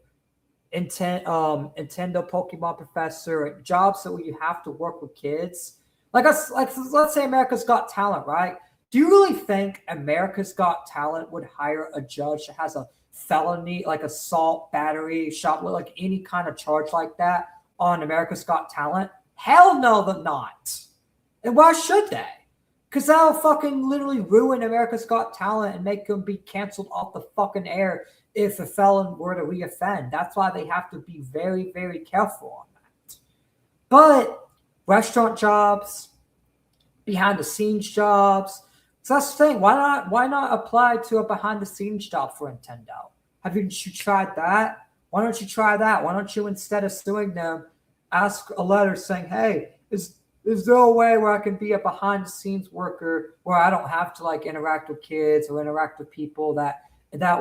Nintendo Pokemon professor, jobs that where you have to work with kids. Let's say America's Got Talent, right? Do you really think America's Got Talent would hire a judge that has a felony, like assault, battery, shot, like any kind of charge like that on America's Got Talent? Hell no, they're not. And why should they? Because that'll fucking literally ruin America's Got Talent and make them be canceled off the fucking air if a felon were to reoffend. That's why they have to be very, very careful on that. But restaurant jobs, behind the scenes jobs, so that's the thing. Why not apply to a behind the scenes job for Nintendo? Haven't you tried that? Why don't you try that? Why don't you, instead of suing them, ask a letter saying, hey, is there a way where I can be a behind the scenes worker where I don't have to like interact with kids or interact with people that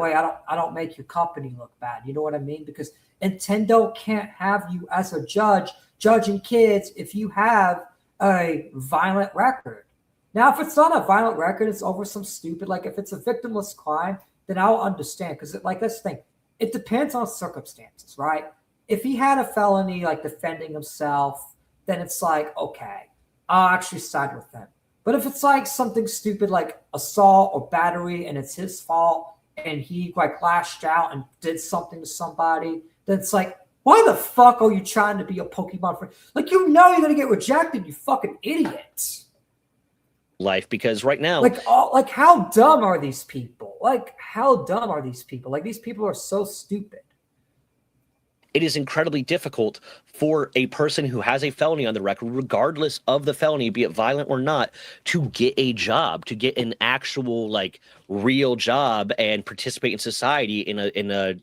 way I don't make your company look bad. You know what I mean? Because Nintendo can't have you as a judge judging kids if you have a violent record. Now, if it's not a violent record, it's over some stupid, like if it's a victimless crime, then I'll understand. Because like this thing, it depends on circumstances, right? If he had a felony, like defending himself, then it's like, okay, I'll actually side with him. But if it's like something stupid like assault or battery and it's his fault and he like lashed out and did something to somebody, then it's like, why the fuck are you trying to be a Pokemon friend? Like, you know you're going to get rejected, you fucking idiot. Life, because right now, like how dumb are these people? Like these people are so stupid. It is incredibly difficult for a person who has a felony on the record, regardless of the felony, be it violent or not, to get a job, to get an actual like real job and participate in society in a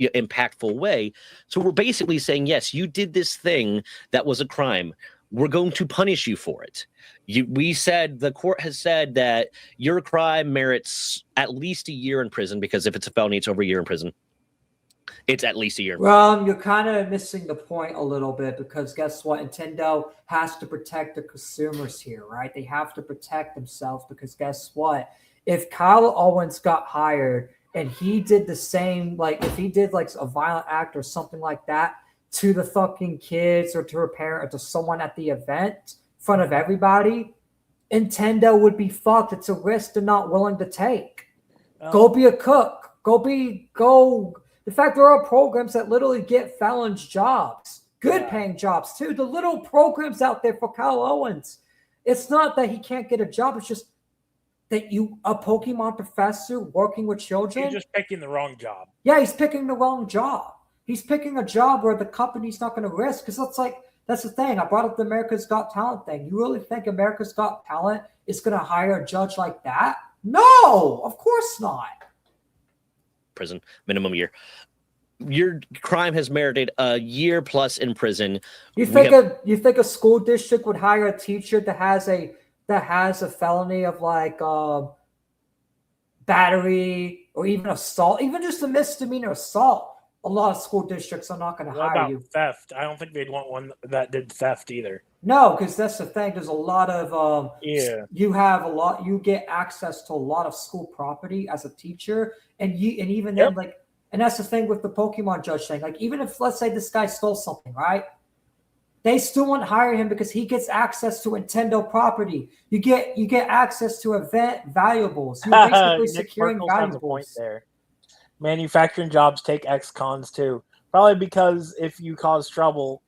impactful way. So we're basically saying, yes, you did this thing that was a crime. We're going to punish you for it. The court has said that your crime merits at least a year in prison, because if it's a felony, it's over a year in prison. It's at least a year. Well, you're kind of missing the point a little bit because guess what? Nintendo has to protect the consumers here, right? They have to protect themselves because guess what? If Kyle Owens got hired and he did the same, like if he did like a violent act or something like that to the fucking kids or to a parent or to someone at the event in front of everybody, Nintendo would be fucked. It's a risk they're not willing to take. Go be a cook. Go. In fact, there are programs that literally get felons jobs, good paying jobs too. The little programs out there for Kyle Owens. It's not that he can't get a job. It's just that a Pokemon professor working with children. He's just picking the wrong job. Yeah, he's picking the wrong job. He's picking a job where the company's not going to risk because that's the thing. I brought up the America's Got Talent thing. You really think America's Got Talent is going to hire a judge like that? No, of course not. Prison, minimum year. Your crime has merited a year plus in prison. You think a school district would hire a teacher that has a felony of like battery or even assault, even just a misdemeanor assault? A lot of school districts are not going to hire you. Theft? I don't think they'd want one that did theft either. No, because that's the thing. There's a lot of you get access to a lot of school property as a teacher, and then and that's the thing with the Pokemon judge thing. Like even if let's say this guy stole something, right? They still won't hire him because he gets access to Nintendo property. You get access to event valuables. You're basically securing valuables. There. Manufacturing jobs take ex-cons too. Probably because if you cause trouble,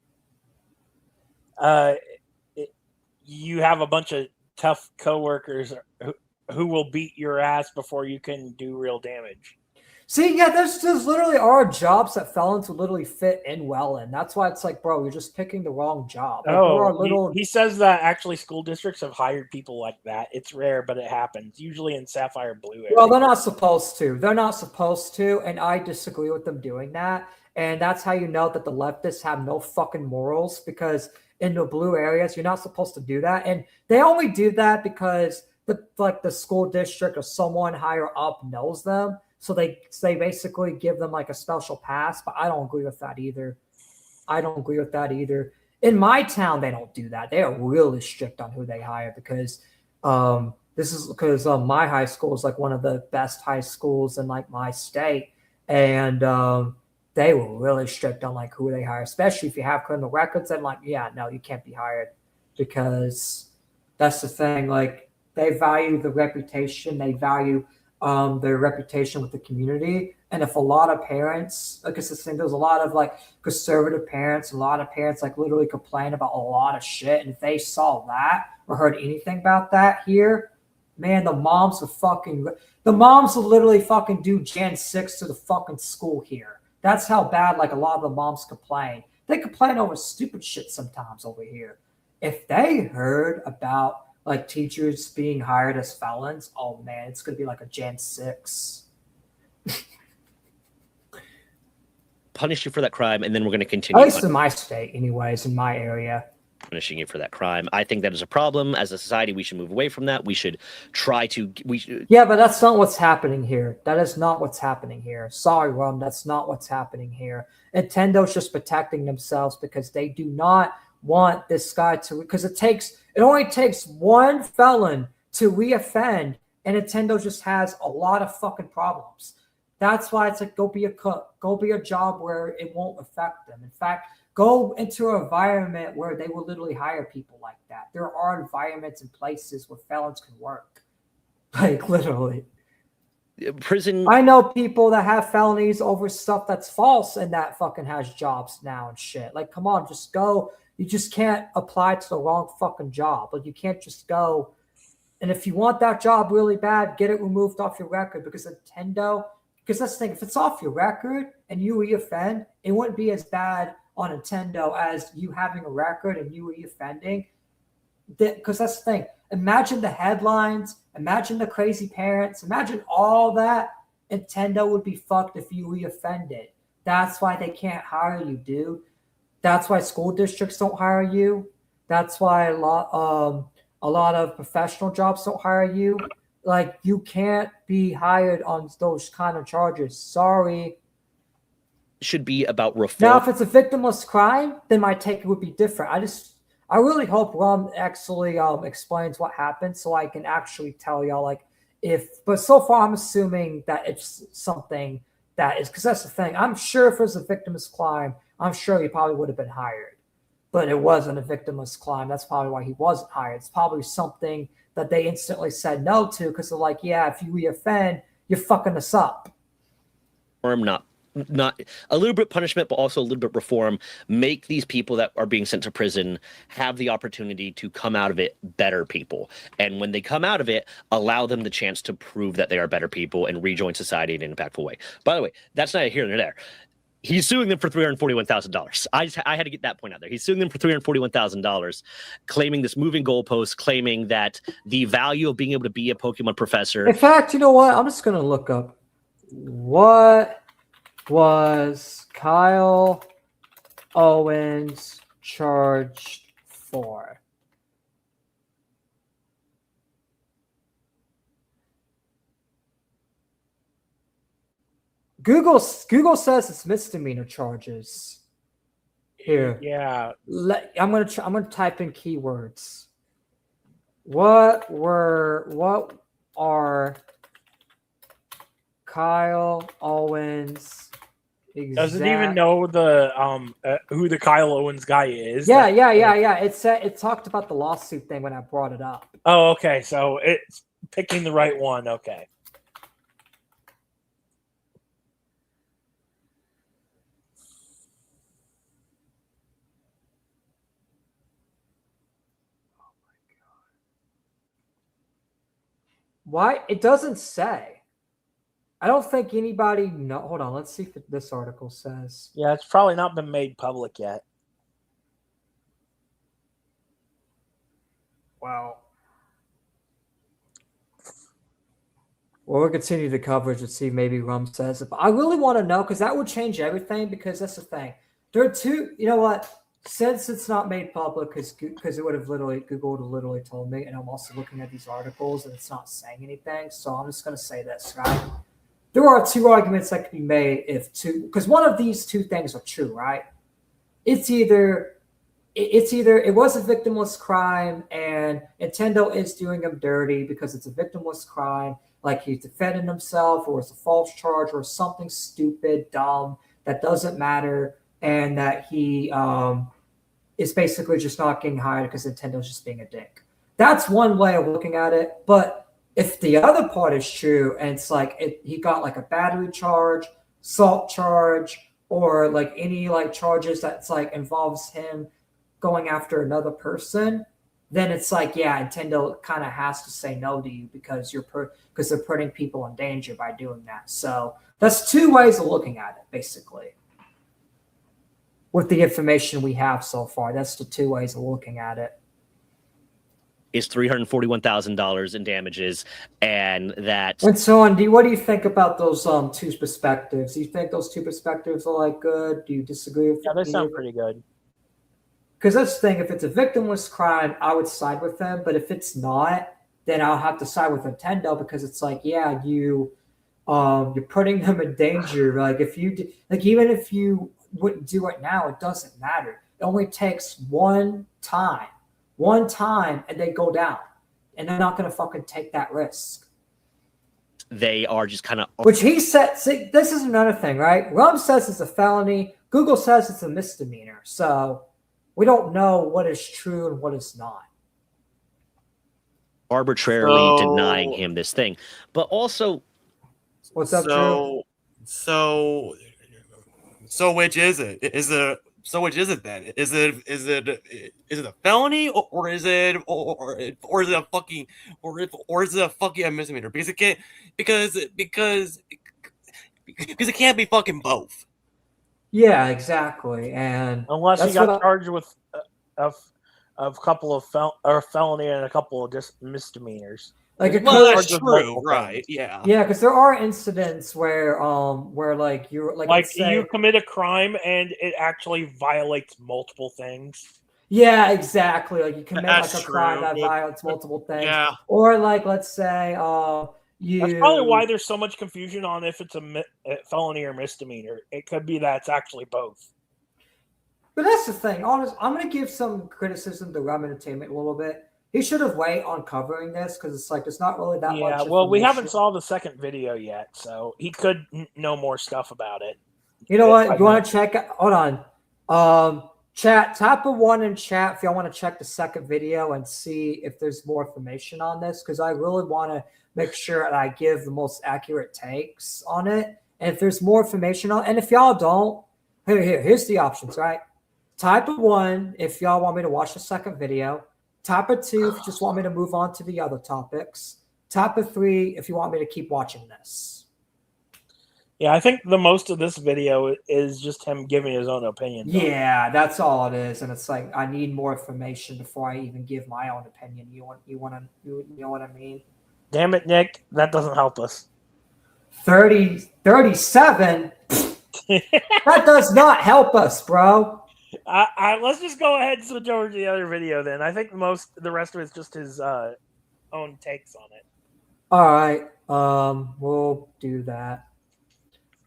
you have a bunch of tough coworkers who will beat your ass before you can do real damage. See, yeah, there's literally are jobs that felons would literally fit in well in. That's why it's like, bro, you're just picking the wrong job. Like, he says that actually school districts have hired people like that. It's rare, but it happens. Usually in Sapphire Blue area. Well, they're not supposed to. They're not supposed to, and I disagree with them doing that. And that's how you know that the leftists have no fucking morals because in the blue areas, you're not supposed to do that. And they only do that because the school district or someone higher up knows them. So they basically give them like a special pass, but I don't agree with that either. In my town, they don't do that. They are really strict on who they hire because my high school is like one of the best high schools in like my state, and they were really strict on like who they hire, especially if you have criminal records. And like, yeah, no, you can't be hired because that's the thing. Like they value the reputation. They value their reputation with the community. And if a lot of parents, like it's the thing, there's a lot of like conservative parents, a lot of parents like literally complain about a lot of shit. And if they saw that or heard anything about that here, man, the moms will literally fucking do Jan 6 to the fucking school here. That's how bad like a lot of the moms complain. They complain over stupid shit sometimes over here. If they heard about like teachers being hired as felons, oh man, it's gonna be like a Jan 6. Punish you for that crime, and then we're going to continue. At least in my state, anyways, in my area. Punishing you for that crime. I think that is a problem. As a society, we should move away from that. We should try to. Yeah, but that's not what's happening here. That is not what's happening here. Sorry, Rum, that's not what's happening here. Nintendo's just protecting themselves because they do not want this guy to. Because it only takes one felon to reoffend, and Nintendo just has a lot of fucking problems. That's why it's like, go be a cook. Go be a job where it won't affect them. In fact, go into an environment where they will literally hire people like that. There are environments and places where felons can work. Like, literally. Prison. I know people that have felonies over stuff that's false and that fucking has jobs now and shit. Like, come on, just go. You just can't apply to the wrong fucking job. Like, you can't just go. And if you want that job really bad, get it removed off your record because Nintendo... Because that's the thing, if it's off your record and you reoffend, it wouldn't be as bad on Nintendo as you having a record and you reoffending. Because that's the thing. Imagine the headlines. Imagine the crazy parents. Imagine all that. Nintendo would be fucked if you reoffended. That's why they can't hire you, dude. That's why school districts don't hire you. That's why a lot of professional jobs don't hire you. Like, you can't be hired on those kind of charges. Sorry. should be about Now, reform. if it's a victimless crime, then my take would be different. I really hope Rum actually explains what happened so I can actually tell y'all but so far I'm assuming that it's something that is, because that's the thing. I'm sure if it was a victimless crime, I'm sure he probably would have been hired, but it wasn't a victimless crime. That's probably why he wasn't hired. It's probably something that they instantly said no to because they're like, yeah, if you reoffend, you're fucking us up. Not a little bit punishment, but also a little bit reform. Make these people that are being sent to prison have the opportunity to come out of it better people. And when they come out of it, allow them the chance to prove that they are better people and rejoin society in an impactful way. By the way, that's not here nor there. He's suing them for $341,000. I had to get that point out there. He's suing them for $341,000, claiming this moving goalpost, claiming that the value of being able to be a Pokemon professor. In fact, you know what? I'm just going to look up what was Kyle Owens charged for. Google says it's misdemeanor charges. Here, Yeah. I'm gonna type in keywords. What are Kyle Owens? Doesn't even know the who the Kyle Owens guy is. Yeah. It talked about the lawsuit thing when I brought it up. Oh, okay. So it's picking the right one. Okay. Why? It doesn't say. I don't think anybody know. Hold on, let's see if this article says. Yeah, it's probably not been made public yet. Wow. Well, we'll continue the coverage and see maybe Rum says it. But I really want to know because that would change everything because that's the thing. There are two, you know what? Since it's not made public, because it would have Google would have literally told me, and I'm also looking at these articles and it's not saying anything. So I'm just going to say this, right? There are two arguments that can be made because one of these two things are true, right? It's either it was a victimless crime and Nintendo is doing him dirty because it's a victimless crime, like he's defending himself or it's a false charge or something stupid, dumb, that doesn't matter, and that he is basically just not getting hired because Nintendo's just being a dick. That's one way of looking at it, but if the other part is true and it's like he got like a battery charge, assault charge, or like any like charges that's like involves him going after another person, then it's like, yeah, Nintendo kind of has to say no to you because because they're putting people in danger by doing that. So that's two ways of looking at it, basically. With the information we have so far, that's the two ways of looking at it. Is $341,000 in damages, and that. And so, Andy, what do you think about those two perspectives? Do you think those two perspectives are like good? Do you disagree with? Yeah, they sound pretty good. Because that's the thing. If it's a victimless crime, I would side with them. But if it's not, then I'll have to side with Nintendo because it's like, yeah, you're putting them in danger. Like if you even if you wouldn't do it now, it doesn't matter. It only takes one time, and they go down, and they're not going to fucking take that risk. They are just kind of. Which he said. See, this is another thing, right? Rum says it's a felony. Google says it's a misdemeanor. So we don't know what is true and what is not. Arbitrarily denying him this thing, but also. What's up, Drew? So which is it? So which is it then? Is it a felony or is it a fucking a misdemeanor? Because it can't because it can't be fucking both. Yeah, exactly. And unless he got charged with a couple of felony and a couple of just misdemeanors. That's true, right? Yeah, because there are incidents where like you're like you commit a crime and it actually violates multiple things. Yeah, exactly. Like you commit like a crime that violates multiple things. Yeah. Or like let's say That's probably why there's so much confusion on if it's a felony or misdemeanor. It could be that it's actually both. But that's the thing. Honest, I'm going to give some criticism to Rum Entertainment a little bit. He should have waited on covering this because it's like it's not really that much. Yeah, well, we haven't saw the second video yet, so he could know more stuff about it. You know what? You want to check? Hold on. Chat, tap a 1 in chat if y'all want to check the second video and see if there's more information on this, because I really want to make sure that I give the most accurate takes on it. And if there's more information on, and if y'all don't, here's the options, right? Type a 1 if y'all want me to watch the second video. Type a 2 if you just want me to move on to the other topics. Type a 3 if you want me to keep watching this. Yeah, I think the most of this video is just him giving his own opinion. Yeah, that's all it is, and it's like I need more information before I even give my own opinion. You know what I mean? Damn it, Nick, that doesn't help us. 37. That does not help us, bro. Let's just go ahead and switch over to the other video then. I think the rest of it's just his own takes on it. All right, we'll do that.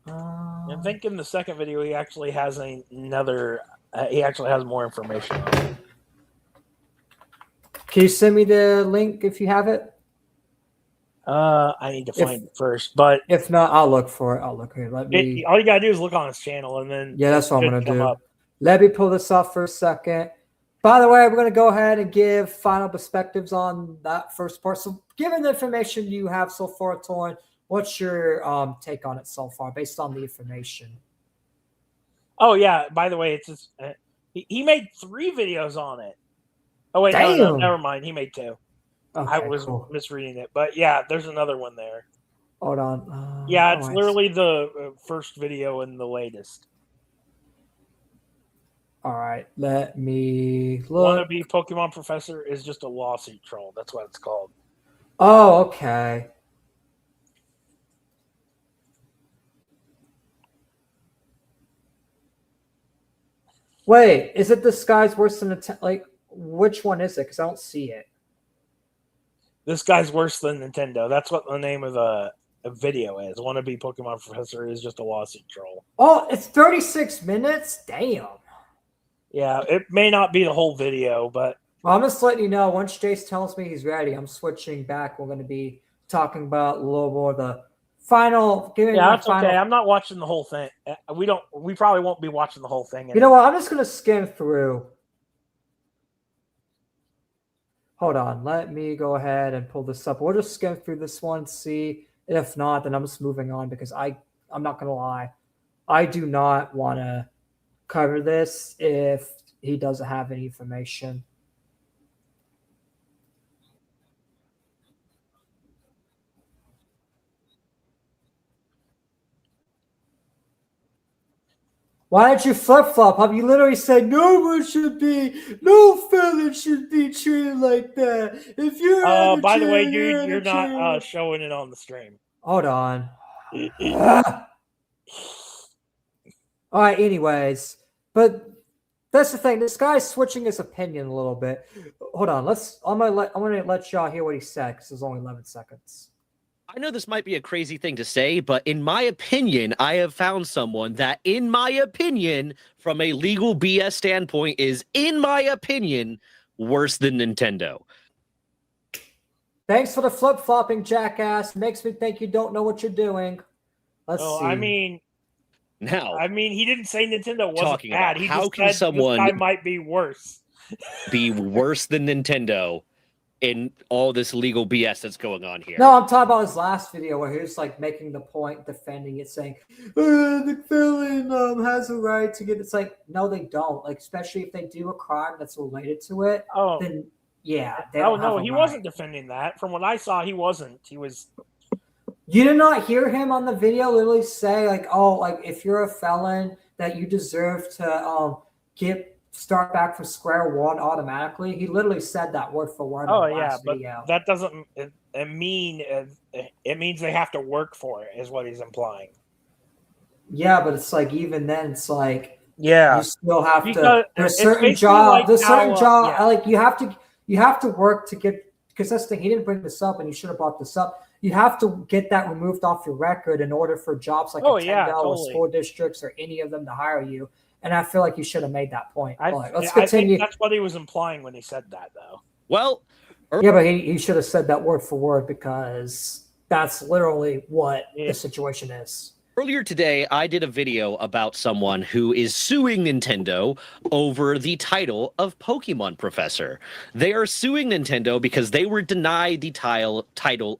I think in the second video he actually has another. He actually has more information on it. Can you send me the link if you have it? I need to find it first, but if not, I'll look for it. I'll look here. All you gotta do is look on his channel, and then that's what I'm gonna do. Let me pull this off for a second. By the way, we're gonna go ahead and give final perspectives on that first part. So, given the information you have so far, Torn, what's your take on it so far, based on the information? Oh yeah. By the way, it's just, he made 3 videos on it. Oh wait, no, never mind. He made 2. Okay, I was misreading it, but yeah, there's another one there. Hold on. Yeah, it's literally the first video and the latest. All right, let me look. Wannabe Pokemon Professor is just a lawsuit troll. That's what it's called. Oh, okay. Wait, is it This Guy's Worse Than like which one is it? Because I don't see it. This Guy's Worse Than Nintendo. That's what the name of the video is. Wannabe Pokemon Professor is just a lawsuit troll. Oh, it's 36 minutes? Damn. Yeah, it may not be the whole video, but... Well, I'm just letting you know, once Jace tells me he's ready, I'm switching back. We're going to be talking about a little more of the final... Yeah, that's okay. I'm not watching the whole thing. We probably won't be watching the whole thing. You know what? I'm just going to skim through. Hold on. Let me go ahead and pull this up. We'll just skim through this one, see. If not, then I'm just moving on because I'm not going to lie. I do not want to cover this if he doesn't have any information. Why did you flip-flop? Have you literally said no felon should be treated like that? If you're by the way, dude, you're not showing it on the stream. Hold on. All right, anyways. But that's the thing. This guy's switching his opinion a little bit. Hold on. I'm gonna let y'all hear what he said because there's only 11 seconds. I know this might be a crazy thing to say, but in my opinion, I have found someone that, in my opinion, from a legal BS standpoint, is, in my opinion, worse than Nintendo. Thanks for the flip-flopping, jackass. Makes me think you don't know what you're doing. Let's see. I mean, he didn't say Nintendo wasn't bad. He how just can said someone this guy might be worse. Be worse than Nintendo in all this legal BS that's going on here? No, I'm talking about his last video where he was like making the point, defending it, saying the felon has a right to get. It's like, no, they don't. Like, especially if they do a crime that's related to it. Oh, then yeah. He wasn't defending that. From what I saw, he wasn't. He was. You did not hear him on the video literally say like, "Oh, like if you're a felon, that you deserve to start back from square one automatically." He literally said that word for word. Oh yeah, but that doesn't mean it means they have to work for it, is what he's implying. Yeah, but it's like even then, it's like you still have to. There's certain job. Like you have to work to get. Because that's the thing. He didn't bring this up, and he should have brought this up. You have to get that removed off your record in order for jobs like Nintendo or school districts or any of them to hire you. And I feel like you should have made that point. Let's continue. I think that's what he was implying when he said that, though. Well, yeah, but he should have said that word for word because that's literally what the situation is. Earlier today, I did a video about someone who is suing Nintendo over the title of Pokemon Professor. They are suing Nintendo because they were denied the title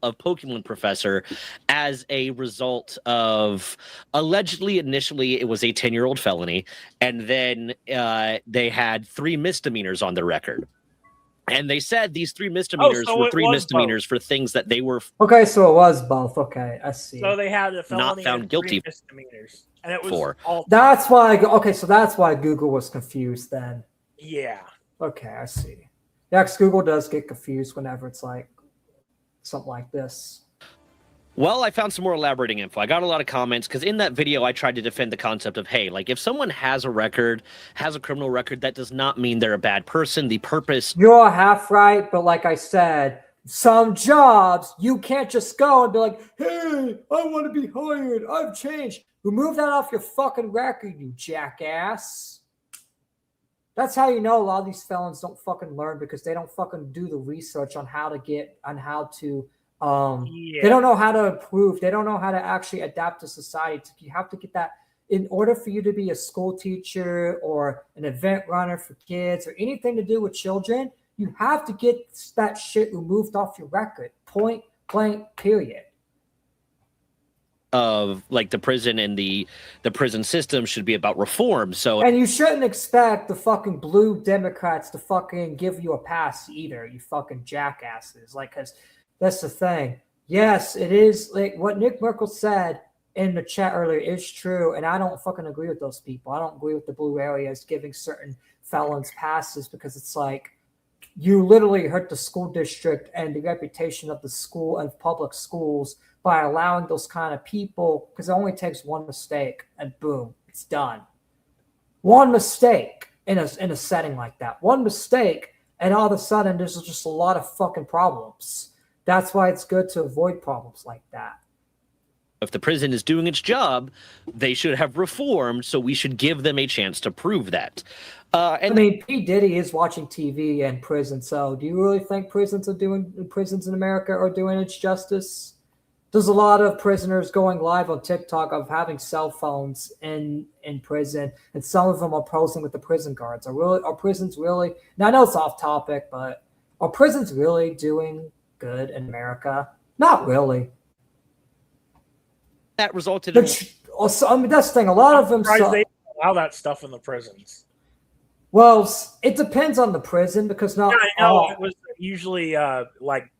of Pokemon Professor as a result of allegedly, initially, it was a 10-year-old felony, and then they had 3 misdemeanors on their record. And they said these 3 misdemeanors were 3 misdemeanors for things that they were. Okay, so it was both. Okay, I see. So they had a felony not found guilty misdemeanors, and it was all. That's why. Okay, so that's why Google was confused then. Yeah. Okay, I see. Yeah, because Google does get confused whenever it's like something like this. Well, I found some more elaborating info. I got a lot of comments because in that video, I tried to defend the concept of, hey, like if someone has a record, has a criminal record, that does not mean they're a bad person. The purpose. You're half right, but like I said, some jobs, you can't just go and be like, hey, I want to be hired. I've changed. Remove that off your fucking record, you jackass. That's how you know a lot of these felons don't fucking learn because they don't fucking do the research on how to they don't know how to improve. They don't know how to actually adapt to society. You have to get that in order for you to be a school teacher or an event runner for kids or anything to do with children. You have to get that shit removed off your record. Point blank, period. Of like the prison and the prison system should be about reform. So, and you shouldn't expect the fucking blue Democrats to fucking give you a pass either. You fucking jackasses. Like, because that's the thing. Yes, it is like what Nick Merkel said in the chat earlier is true, and I don't fucking agree with those people. I don't agree with the blue areas giving certain felons passes because it's like you literally hurt the school district and the reputation of the school and public schools by allowing those kind of people, because it only takes one mistake and boom, it's done. One mistake in a setting like that. One mistake, and all of a sudden there's just a lot of fucking problems. That's why it's good to avoid problems like that. If the prison is doing its job, they should have reformed, so we should give them a chance to prove that. I mean, P. Diddy is watching TV in prison, so do you really think prisons in America are doing its justice? There's a lot of prisoners going live on TikTok of having cell phones in prison, and some of them are posing with the prison guards. Are prisons really? Now I know it's off topic, but are prisons really doing good in America? Not really. That resulted in. Also, I mean, that's the thing. A lot of them they allow that stuff in the prisons. Well, it depends on the prison because not. Yeah, I know it was usually like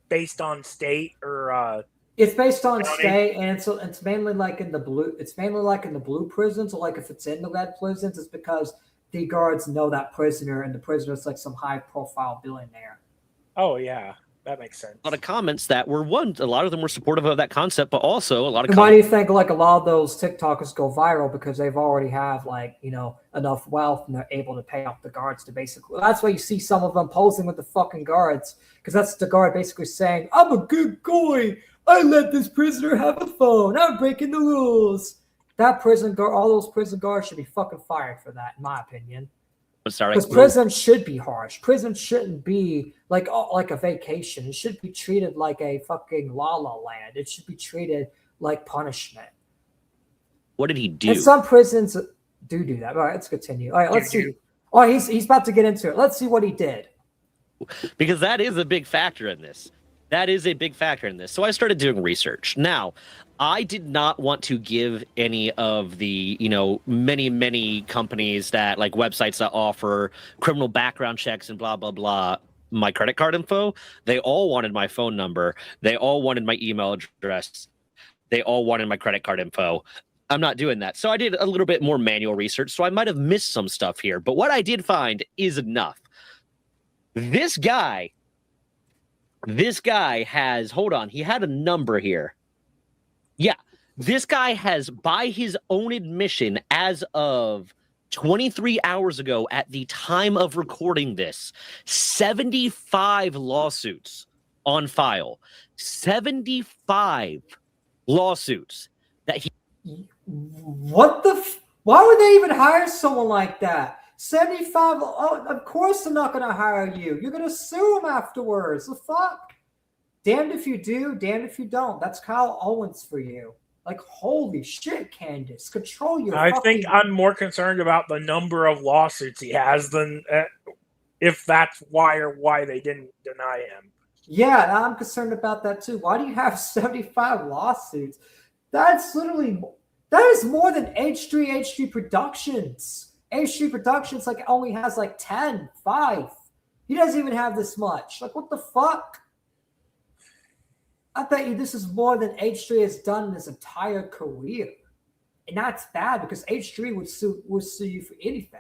based on state or. It's based on state, and it's mainly like in the blue. It's mainly like in the blue prisons, or like if it's in the red prisons, it's because the guards know that prisoner, and the prisoner is like some high-profile billionaire. Oh yeah. That makes sense. A lot of comments that were a lot of them were supportive of that concept, but also a lot of. Why do you think like a lot of those TikTokers go viral? Because they've already have like enough wealth and they're able to pay off the guards to basically. That's why you see some of them posing with the fucking guards because that's the guard basically saying, "I'm a good guy. I let this prisoner have a phone. I'm breaking the rules." That prison guard, all those prison guards should be fucking fired for that, in my opinion. Because prison should be harsh. Prison shouldn't be like a vacation. It should be treated like a fucking La La Land. It should be treated like punishment. What did he do? And some prisons do that. All right, let's continue. All right, let's see. Oh, he's about to get into it. Let's see what he did. Because that is a big factor in this. So I started doing research. Now, I did not want to give any of the, many companies that like websites that offer criminal background checks and blah, blah, blah, my credit card info. They all wanted my phone number. They all wanted my email address. They all wanted my credit card info. I'm not doing that. So I did a little bit more manual research. So I might have missed some stuff here. But what I did find is enough. This guy has, hold on, he had a number here. Yeah, this guy has, by his own admission, as of 23 hours ago, at the time of recording this, 75 lawsuits on file. 75 lawsuits that he. What the? Why would they even hire someone like that? 75. Oh, of course they're not going to hire you. You're going to sue them afterwards. The fuck? Damned if you do, damned if you don't. That's Kyle Owens for you. Like, holy shit, Candace. Control your I think I'm more concerned about the number of lawsuits he has than if that's why they didn't deny him. Yeah, I'm concerned about that too. Why do you have 75 lawsuits? That's literally, that is more than H3 Productions. H3 Productions like only has like 10, 5. He doesn't even have this much. Like, what the fuck? I bet you this is more than H3 has done in his entire career. And that's bad because H3 would sue you for anything.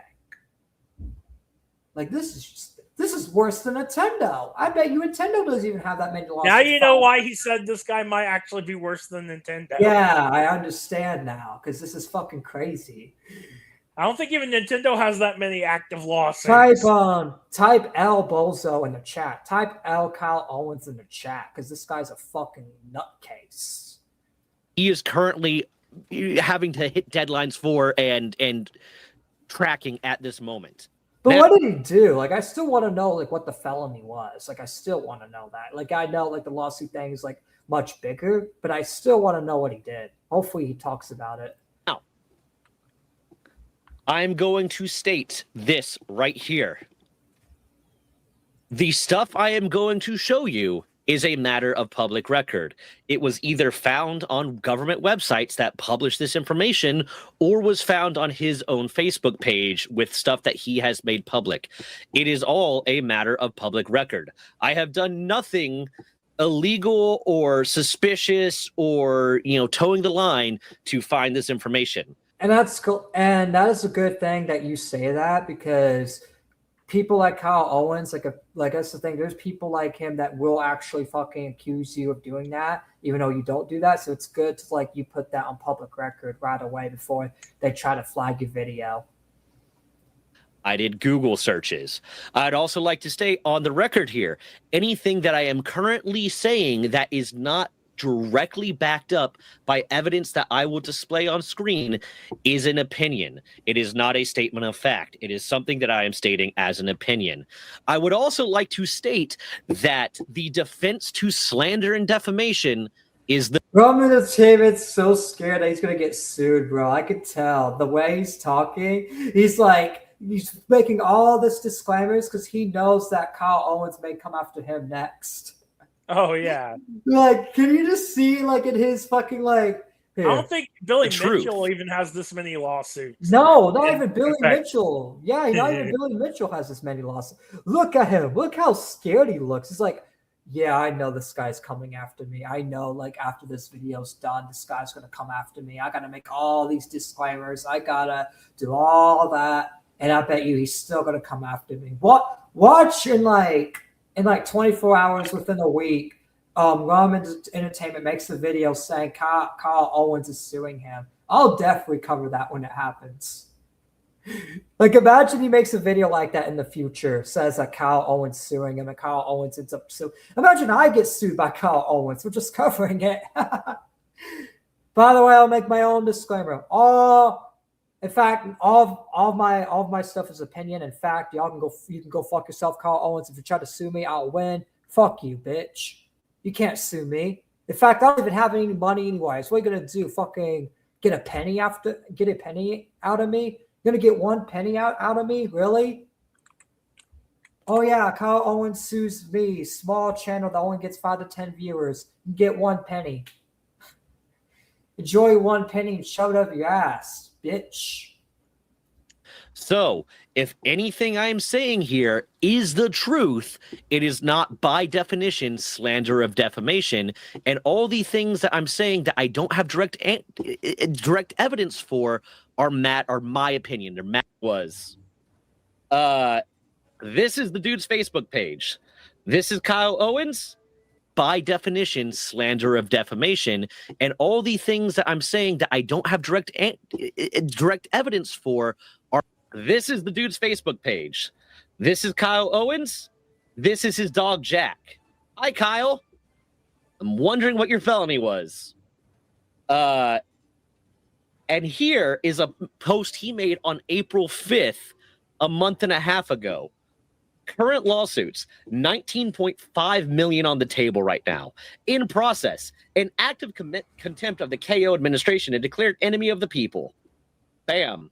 Like, this is worse than Nintendo. I bet you Nintendo doesn't even have that many lawsuits. Now you know why he said this guy might actually be worse than Nintendo. Yeah, I understand now because this is fucking crazy. I don't think even Nintendo has that many active lawsuits. Type L Bozo in the chat. Type L Kyle Owens in the chat because this guy's a fucking nutcase. He is currently having to hit deadlines for and tracking at this moment. But what did he do? Like, I still want to know, like, what the felony was. Like, I still want to know that. Like, I know, like, the lawsuit thing is, like, much bigger, but I still want to know what he did. Hopefully he talks about it. Now, I'm going to state this right here. The stuff I am going to show you is a matter of public record. It was either found on government websites that publish this information or was found on his own Facebook page with stuff that he has made public. It is all a matter of public record. I have done nothing illegal or suspicious or, towing the line to find this information. And that's cool. And that is a good thing that you say that because people like Kyle Owens, like that's the thing. There's people like him that will actually fucking accuse you of doing that, even though you don't do that. So it's good to like you put that on public record right away before they try to flag your video. I did Google searches. I'd also like to stay on the record here. Anything that I am currently saying that is not directly backed up by evidence that I will display on screen is an opinion. It is not a statement of fact. It is something that I am stating as an opinion. I would also like to state that the defense to slander and defamation is the Roman Entertainment's so scared that he's gonna get sued, bro. I could tell the way he's talking. He's making all this disclaimers because he knows that Kyle Owens may come after him next. Oh yeah. Like, can you just see like in his fucking like? Here. I don't think Billy Mitchell even has this many lawsuits. No, not even Billy Mitchell. Yeah, not even Billy Mitchell has this many lawsuits. Look at him. Look how scared he looks. He's like, yeah, I know this guy's coming after me. I know, like, after this video's done, this guy's gonna come after me. I gotta make all these disclaimers. I gotta do all that, and I bet you he's still gonna come after me. Watch in 24 hours within a week, Ramen Entertainment makes a video saying Kyle Owens is suing him. I'll definitely cover that when it happens. Like, imagine he makes a video like that in the future, says that Kyle Owens suing him, and Kyle Owens ends up suing. Imagine I get sued by Kyle Owens. We're just covering it. By the way, I'll make my own disclaimer. In fact, all my stuff is opinion. In fact, you can go fuck yourself, Kyle Owens. If you try to sue me, I'll win. Fuck you, bitch. You can't sue me. In fact, I don't even have any money anyways. What are you gonna do? Fucking get a penny out of me? You're gonna get 1 penny out of me? Really? Oh yeah, Kyle Owens sues me. Small channel that only gets 5 to 10 viewers. You get 1 penny. Enjoy 1 penny and shove it up your ass, bitch. So, if anything I'm saying here is the truth, it is not by definition slander of defamation, and all the things that I'm saying that I don't have direct evidence for are my opinion. They're was. This is the dude's Facebook page. This is Kyle Owens. By definition, slander of defamation, and all the things that I'm saying that I don't have direct evidence for are. This is the dude's Facebook page. This is Kyle Owens. This is his dog, Jack. Hi, Kyle. I'm wondering what your felony was. And here is a post he made on April 5th, a month and a half ago. Current lawsuits, $19.5 million on the table right now. In process, an active contempt of the KO administration and declared enemy of the people. Bam.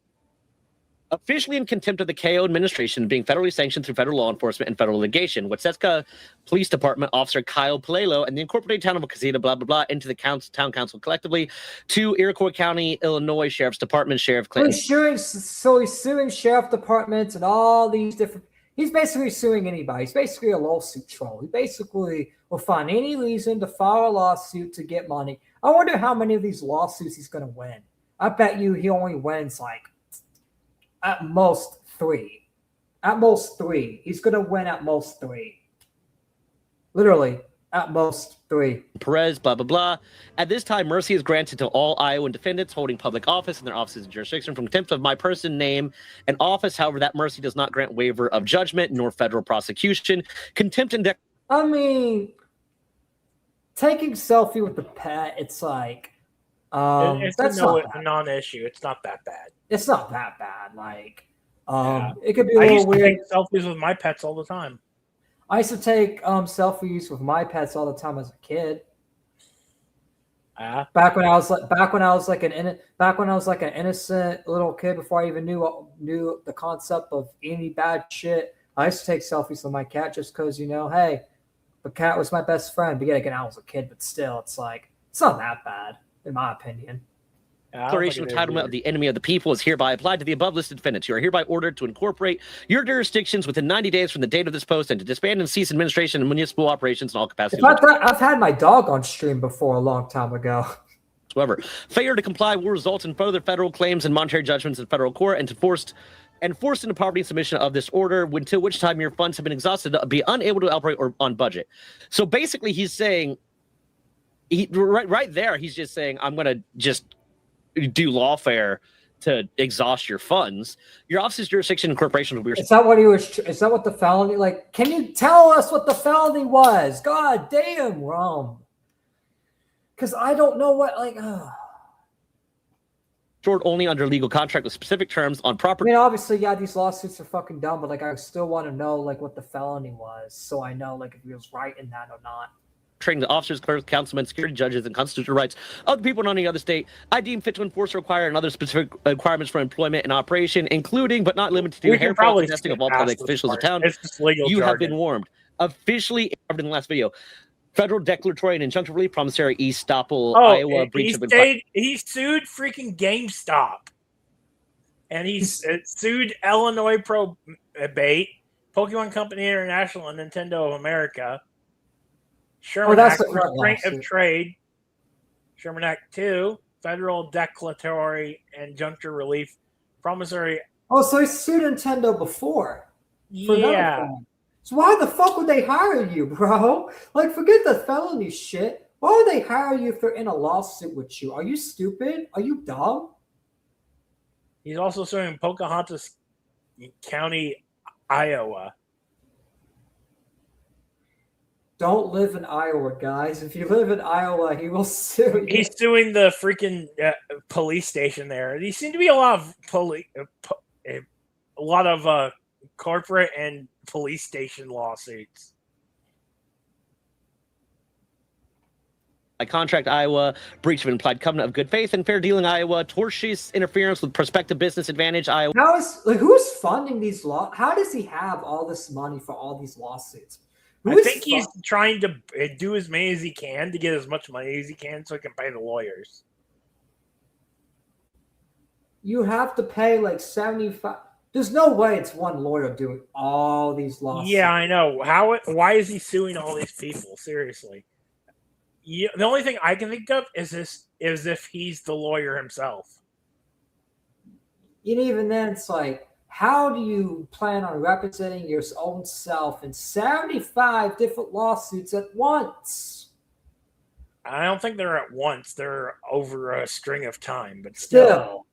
Officially in contempt of the KO administration, being federally sanctioned through federal law enforcement and federal litigation. Wetzetka Police Department Officer Kyle Palelo and the incorporated town of Casita, blah, blah, blah, into the town council collectively to Iroquois County, Illinois Sheriff's Department, Sheriff Clinton. So he's suing sheriff departments and all these different. He's basically suing anybody. He's basically a lawsuit troll. He basically will find any reason to file a lawsuit to get money. I wonder how many of these lawsuits he's going to win. I bet you he only wins like at most 3. At most 3. He's going to win at most 3. Literally, at most 3. Perez, blah, blah, blah. At this time, mercy is granted to all Iowan defendants holding public office in their offices and jurisdiction from contempt of my person, name, and office. However, that mercy does not grant waiver of judgment nor federal prosecution. Contempt and I mean, taking selfie with the pet, it's like it's that's a non-issue. It's not that bad. It's not that bad. Like, it could be a little I used to weird. take selfies with my pets all the time. I used to take selfies with my pets all the time as a kid. Back when I was like an innocent little kid before I even knew the concept of any bad shit. I used to take selfies with my cat just because, hey, the cat was my best friend. But yet again, I was a kid, but still, it's like it's not that bad in my opinion. Declaration of entitlement of the enemy of the people is hereby applied to the above listed defendants. You are hereby ordered to incorporate your jurisdictions within 90 days from the date of this post and to disband and cease administration and municipal operations in all capacities. I've had my dog on stream before a long time ago. However, failure to comply will result in further federal claims and monetary judgments in federal court and forced into poverty and submission of this order, until which time your funds have been exhausted, be unable to operate or on budget. So basically, he's saying, right there, he's just saying, I'm going to just do lawfare to exhaust your funds. Your office's jurisdiction and corporation will be. Is that what he was? Is that what the felony? Like, can you tell us what the felony was? God damn, Rome. Because I don't know what. Stored only under legal contract with specific terms on property. I mean, obviously, yeah, these lawsuits are fucking dumb, but I still want to know what the felony was, so I know if he was right in that or not. Training the officers, clerks, councilmen, security judges, and constitutional rights of the people in any other state. I deem fit to enforce or require and other specific requirements for employment and operation, including but not limited to hair testing of all public officials of town. You have been warned. Officially in the last video. Federal declaratory and injunctive relief, promissory estoppel, Iowa breach of he sued freaking GameStop, and he sued Illinois Probate, Pokiemon Company International, and Nintendo of America. Sherman Act, Restraint of Trade, Sherman Act 2, Federal Declaratory and Injunctive Relief, Promissory. Oh, so he sued Nintendo before. Yeah. So why the fuck would they hire you, bro? Forget the felony shit. Why would they hire you if they're in a lawsuit with you? Are you stupid? Are you dumb? He's also suing Pocahontas County, Iowa. Don't live in Iowa, guys. If you live in Iowa, he will sue you. He's suing the freaking police station there. There seem to be a lot of corporate and police station lawsuits. By contract, Iowa, breach of an implied covenant of good faith and fair dealing, Iowa, tortious interference with prospective business advantage, Iowa. Who's funding these How does he have all this money for all these lawsuits? I think he's trying to do as many as he can to get as much money as he can so he can pay the lawyers. You have to pay 75. There's no way it's one lawyer doing all these lawsuits. Yeah, I know. Why is he suing all these people? Seriously. The only thing I can think of is if he's the lawyer himself. Even then, it's how do you plan on representing your own self in 75 different lawsuits at once? I don't think they're at once. They're over a string of time, but still.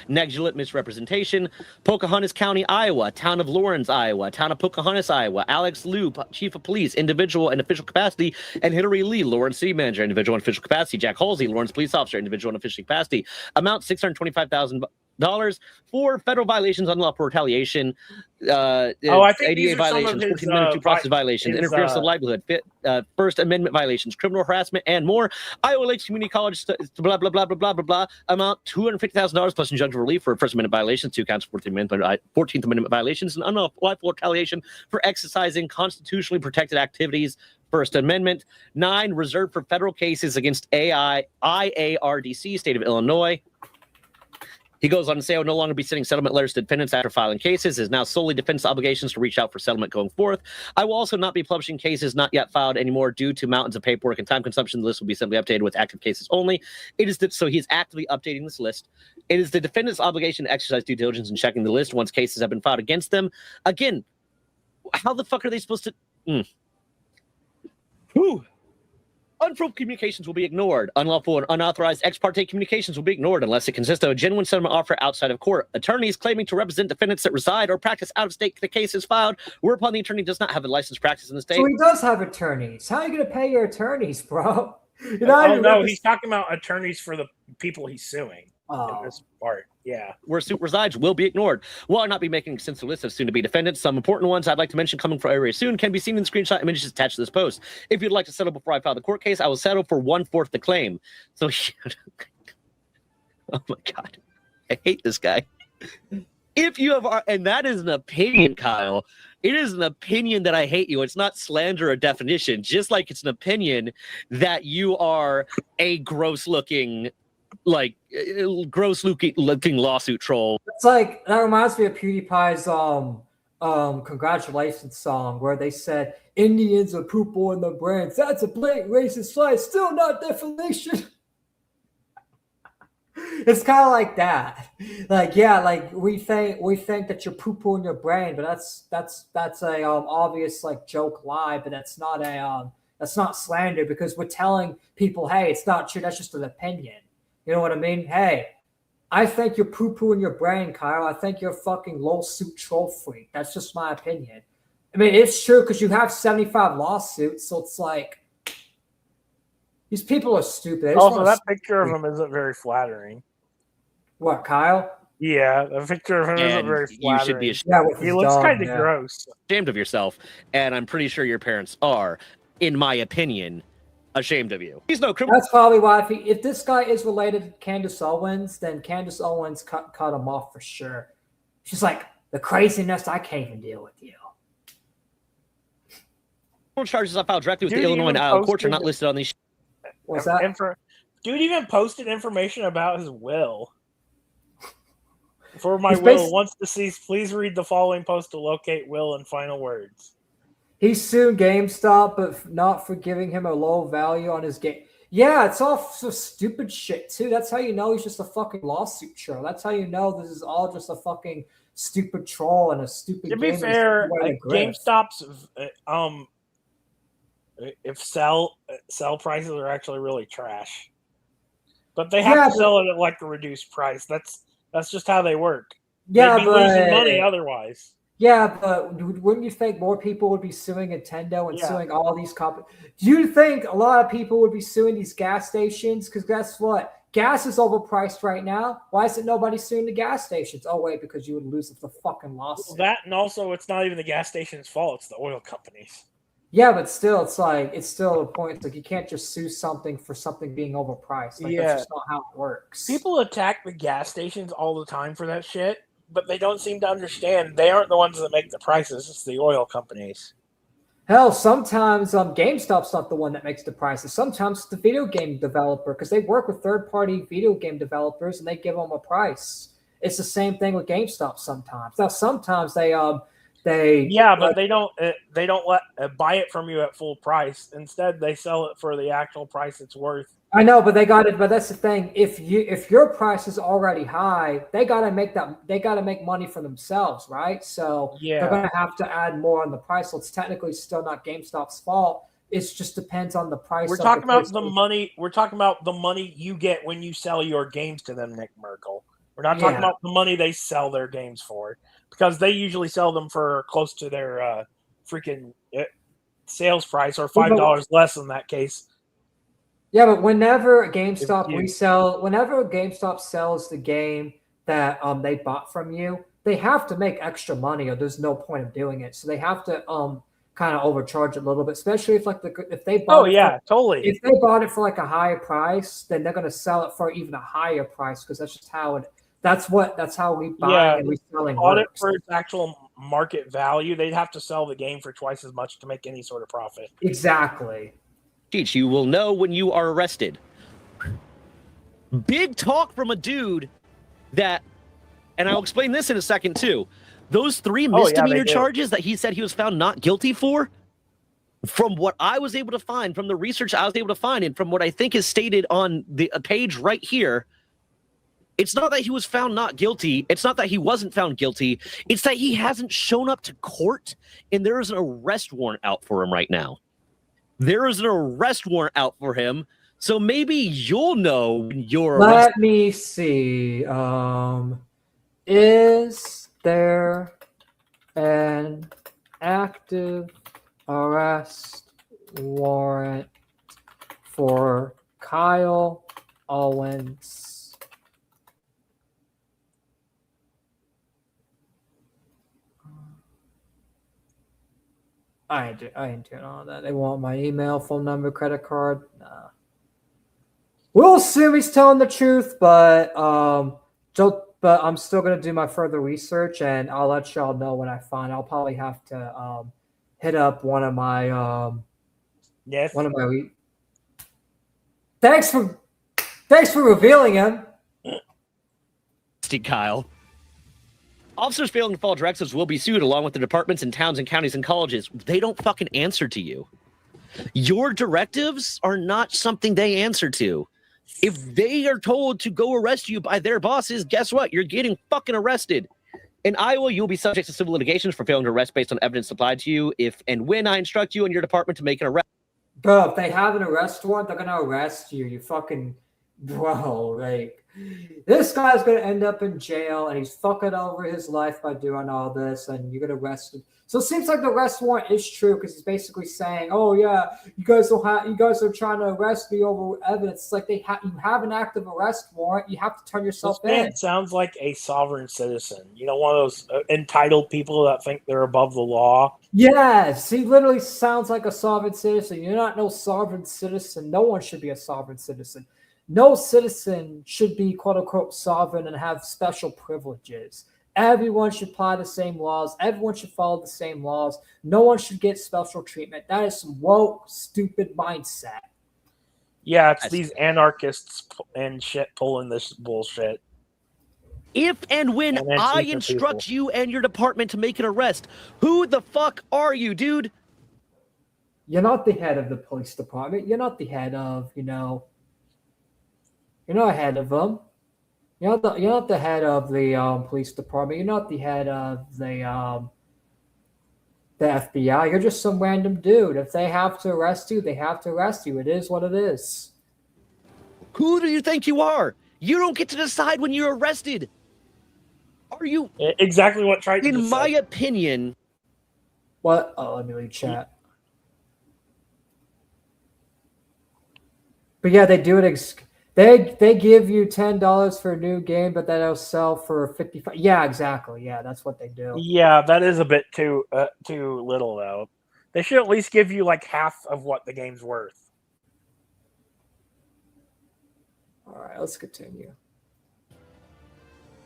negligent misrepresentation, Pocahontas County, Iowa, Town of Lawrence, Iowa, Town of Pocahontas, Iowa, Alex Liu, Chief of Police, individual and official capacity, and Hillary Lee, Lawrence City Manager, individual and official capacity, Jack Halsey, Lawrence Police Officer, individual and official capacity, amount $625,000 for federal violations, unlawful retaliation, I think ADA these are some violations, of his, 14th due process violations, interference with livelihood, First Amendment violations, criminal harassment, and more. Iowa Lakes Community College, blah, blah, blah, blah, blah, blah, blah. Amount $250,000 plus injunctive relief for First Amendment violations, 2 counts of 14th Amendment violations, and unlawful retaliation for exercising constitutionally protected activities, First Amendment. 9, reserved for federal cases against IARDC, State of Illinois. He goes on to say, I will no longer be sending settlement letters to defendants after filing cases. It is now solely defense obligations to reach out for settlement going forth. I will also not be publishing cases not yet filed anymore due to mountains of paperwork and time consumption. The list will be simply updated with active cases only. So he's actively updating this list. It is the defendant's obligation to exercise due diligence in checking the list once cases have been filed against them. Again, how the fuck are they supposed to... Unfruitful communications will be ignored. Unlawful and unauthorized ex parte communications will be ignored unless it consists of a genuine settlement offer outside of court. Attorneys claiming to represent defendants that reside or practice out of state the case is filed, whereupon the attorney does not have a licensed practice in the state. So he does have attorneys. How are you going to pay your attorneys, bro? No, he's talking about attorneys for the people he's suing. Oh. In this part, yeah. Where suit resides will be ignored. While I'll not be making an extensive list of soon-to-be defendants, some important ones I'd like to mention coming for very soon can be seen in the screenshot images attached to this post. If you'd like to settle before I file the court case, I will settle for 1/4 the claim. So, oh my God, I hate this guy. If you have, and that is an opinion, Kyle. It is an opinion that I hate you. It's not slander or definition. Just like it's an opinion that you are a gross-looking lawsuit troll. It's like, that reminds me of PewDiePie's congratulations song where they said Indians are poop on their brains. That's a blatant racist lie. Still not defamation. It's kind of like that. Like, yeah, like we think that you're poo poo in your brain, but that's a obvious like joke lie, but that's not slander because we're telling people, hey, it's not true. That's just an opinion. You know what I mean? Hey, I think you're poo-poo in your brain, Kyle. I think you're a fucking lawsuit troll freak. That's just my opinion. I mean, it's true because you have 75 lawsuits, so it's like these people are stupid. Also, that picture of him isn't very flattering. What, Kyle? Yeah, the picture of him isn't very flattering. You should be ashamed. He looks kind of gross. Ashamed of yourself, and I'm pretty sure your parents are, in my opinion, ashamed of you. He's no criminal. That's probably why if this guy is related to Candace Owens, then Candace Owens cut him off for sure. She's like, the craziness, I can't even deal with you. Charges I filed directly with the Illinois and Iowa courts are not listed on these. What's that? Dude even posted information about his will. For my will, once deceased, please read the following post to locate will and final words. He sued GameStop, but not for giving him a low value on his game. Yeah, it's all so stupid shit, too. That's how you know he's just a fucking lawsuit troll. That's how you know this is all just a fucking stupid troll and a stupid game. To be fair, GameStop's if sell prices are actually really trash. But they have to sell it at like a reduced price. That's just how they work. Yeah, they'd be losing money otherwise. Yeah, but wouldn't you think more people would be suing Nintendo and suing all these companies? Do you think a lot of people would be suing these gas stations? Because guess what? Gas is overpriced right now. Why isn't nobody suing the gas stations? Oh, wait, because you would lose the fucking lawsuit. That, and also it's not even the gas station's fault. It's the oil companies. Yeah, but still, it's still a point. It's like you can't just sue something for something being overpriced. Like, that's just not how it works. People attack the gas stations all the time for that shit. But they don't seem to understand. They aren't the ones that make the prices. It's the oil companies. Hell, sometimes GameStop's not the one that makes the prices. Sometimes it's the video game developer because they work with third-party video game developers and they give them a price. It's the same thing with GameStop sometimes. Now, sometimes they but they don't buy it from you at full price. Instead, they sell it for the actual price it's worth. I know, but they got it. But that's the thing. If your price is already high, they gotta make money for themselves, right? So they're gonna have to add more on the price. So it's technically still not GameStop's fault. It just depends on the price. We're talking about the money. We're talking about the money you get when you sell your games to them, Nick Merkel. We're not talking about the money they sell their games for, because they usually sell them for close to their freaking sales price, or $5 less in that case. Yeah, but whenever GameStop sells the game that they bought from you, they have to make extra money, or there's no point of doing it. So they have to kind of overcharge it a little bit, especially if if they bought if they bought it for like a higher price, then they're going to sell it for even a higher price, because that's just how it. That's how we buy and reselling bought works. It for its actual market value. They'd have to sell the game for twice as much to make any sort of profit. Exactly. Teach, you will know when you are arrested. Big talk from a dude that, and I'll explain this in a second too. Those 3 misdemeanor charges that he said he was found not guilty for, from what I was able to find, from the research I was able to find, and from what I think is stated on the page right here, it's not that he was found not guilty. It's not that he wasn't found guilty. It's that he hasn't shown up to court, and there is an arrest warrant out for him right now. There is an arrest warrant out for him, so maybe you'll know when you're arrested. Let me see. Is there an active arrest warrant for Kyle Owens? I ain't doing all that. They want my email, phone number, credit card. Nah. We'll assume he's telling the truth, but I'm still gonna do my further research, and I'll let y'all know when I find. I'll probably have to hit up one of my Thanks for revealing him. Kyle. Officers failing to follow directives will be sued, along with the departments in towns and counties and colleges. They don't fucking answer to you. Your directives are not something they answer to. If they are told to go arrest you by their bosses, guess what? You're getting fucking arrested. In Iowa, you'll be subject to civil litigations for failing to arrest based on evidence supplied to you if and when I instruct you and your department to make an arrest. Bro, if they have an arrest warrant, they're gonna arrest you. You fucking bro, like this guy's gonna end up in jail, and he's fucking over his life by doing all this, and you get arrested. So it seems like the arrest warrant is true, because he's basically saying, "Oh yeah, you guys are trying to arrest me over evidence." It's like you have an active arrest warrant, you have to turn yourself in. It sounds like a sovereign citizen. You know, one of those entitled people that think they're above the law. Yes, he literally sounds like a sovereign citizen. You're not no sovereign citizen. No one should be a sovereign citizen. No citizen should be quote unquote sovereign and have special privileges. Everyone should apply the same laws. Everyone should follow the same laws. No one should get special treatment. That is some woke, stupid mindset. Yeah, it's these anarchists and shit pulling this bullshit. If and when I instruct you and your department to make an arrest, who the fuck are you, dude? You're not the head of the police department. You're not the head of, you're not ahead of them. You're not the head of the police department. You're not the head of the FBI. You're just some random dude. If they have to arrest you, they have to arrest you. It is what it is. Who do you think you are? You don't get to decide when you're arrested. Are you exactly what Triton in my opinion? What? Oh, let me read chat. But yeah, they do it. They give you $10 for a new game, but that'll sell for $55. Yeah, exactly. Yeah, that's what they do. Yeah, that is a bit too little though. They should at least give you like half of what the game's worth. All right, let's continue.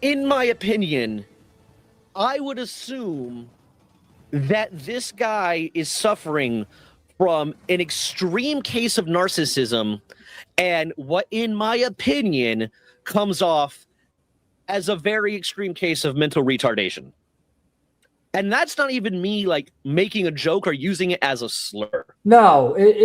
In my opinion, I would assume that this guy is suffering from an extreme case of narcissism, and what, in my opinion, comes off as a very extreme case of mental retardation. And that's not even me like making a joke or using it as a slur. No, it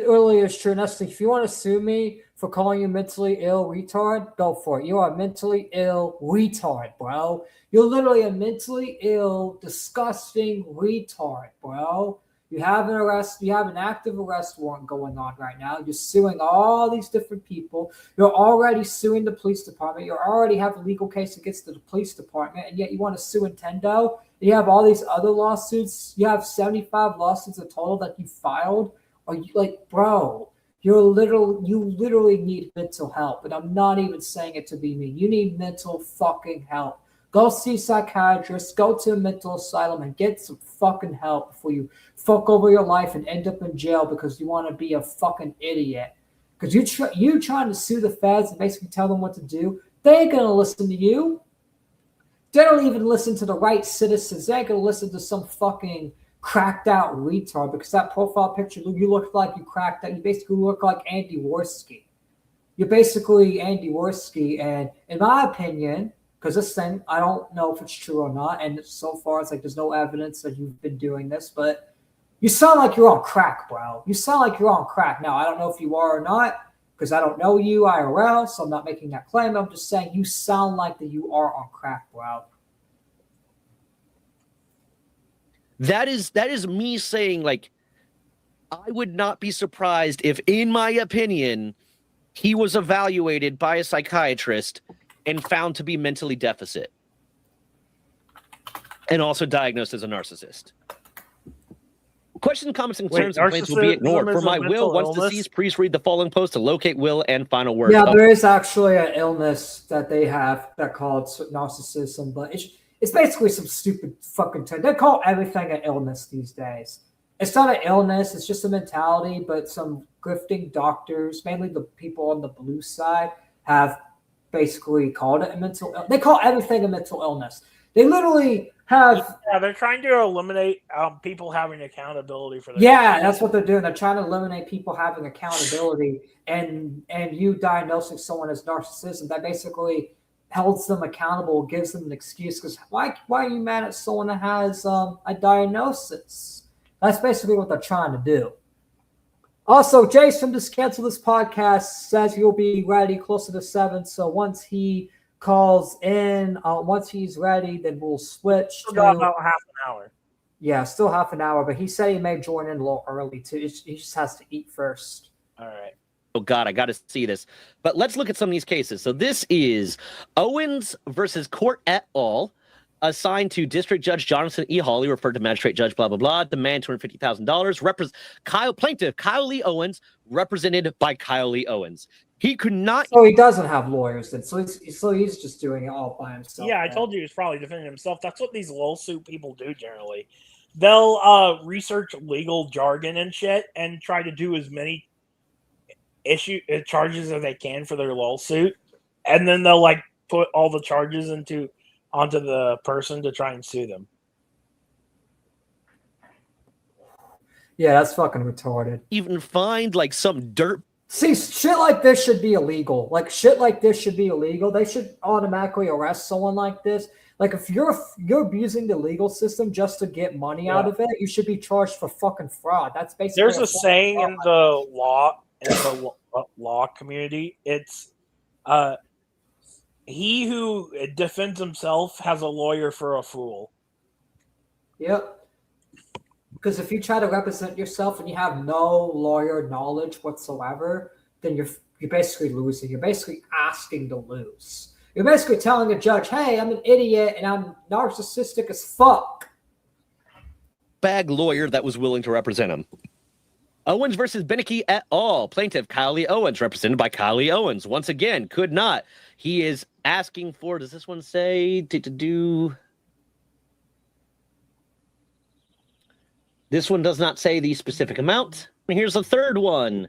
really is true. And if you want to sue me for calling you mentally ill retard, go for it. You are mentally ill retard, bro. You're literally a mentally ill, disgusting retard, bro. You have an active arrest warrant going on right now. You're suing all these different people. You're already suing the police department. You already have a legal case against the police department, and yet you want to sue Nintendo. You have all these other lawsuits. You have 75 lawsuits in total that you filed. Are you like, bro? You literally need mental help, and I'm not even saying it to be mean. You need mental fucking help. Go see a psychiatrist, go to a mental asylum, and get some fucking help before you fuck over your life and end up in jail because you want to be a fucking idiot. Because you trying to sue the feds and basically tell them what to do, they ain't gonna listen to you. They don't even listen to the right citizens. They ain't gonna listen to some fucking cracked out retard because that profile picture, you look like you cracked out. You basically look like Andy Worski. You're basically Andy Worski, and in my opinion, because this thing, I don't know if it's true or not, and so far it's like there's no evidence that you've been doing this, but you sound like you're on crack, bro. You sound like you're on crack. Now, I don't know if you are or not, because I don't know you IRL, so I'm not making that claim. I'm just saying you sound like that you are on crack, bro. That is me saying, like, I would not be surprised if, in my opinion, he was evaluated by a psychiatrist and found to be mentally deficit and also diagnosed as a narcissist. Questions, comments, and concerns and complaints will be ignored. For my will, once deceased, please read the following post to locate will and final words. Yeah, there is actually an illness that they have that called narcissism, but it's basically some stupid fucking term. They call everything an illness these days. It's not an illness, it's just a mentality, but some grifting doctors, mainly the people on the blue side, have basically called it a mental illness. They call everything a mental illness. They literally have... Yeah, they're trying to eliminate people having accountability for their... Yeah, that's what they're doing. They're trying to eliminate people having accountability, and you diagnosing someone as narcissism, that basically holds them accountable, gives them an excuse. Because why are you mad at someone that has a diagnosis? That's basically what they're trying to do. Also, Jason just canceled this podcast, says he'll be ready closer to 7. So once he calls in, once he's ready, then we'll switch. Still got about half an hour. Yeah, still half an hour, but he said he may join in a little early too. He just has to eat first. All right. Oh, God, I got to see this. But let's look at some of these cases. So this is Owens versus Court et al., assigned to District Judge Jonathan E. Hawley, referred to Magistrate Judge, blah, blah, blah, demand $250,000. Plaintiff Kyle Lee Owens, represented by Kyle Lee Owens. He could not... So he doesn't have lawyers then. So he's just doing it all by himself. Yeah, I told you he's probably defending himself. That's what these lawsuit people do generally. They'll research legal jargon and shit and try to do as many charges as they can for their lawsuit. And then they'll like put all the charges onto the person to try and sue them. Yeah, that's fucking retarded. Even find like some dirt. See, shit like this should be illegal. Like shit like this should be illegal. They should automatically arrest someone like this. Like if you're abusing the legal system just to get money out of it, you should be charged for fucking fraud. That's basically there's a saying in the law community. It's he who defends himself has a lawyer for a fool. Yep. Because if you try to represent yourself and you have no lawyer knowledge whatsoever, then you're basically losing. You're basically asking to lose. You're basically telling a judge, hey, I'm an idiot and I'm narcissistic as fuck. Bag lawyer that was willing to represent him. Owens versus Beneke et al. Plaintiff Kyle Lee Owens, represented by Kyle Lee Owens. Once again, could not. He is asking for, does this one say, This one does not say the specific amount. Here's the third one.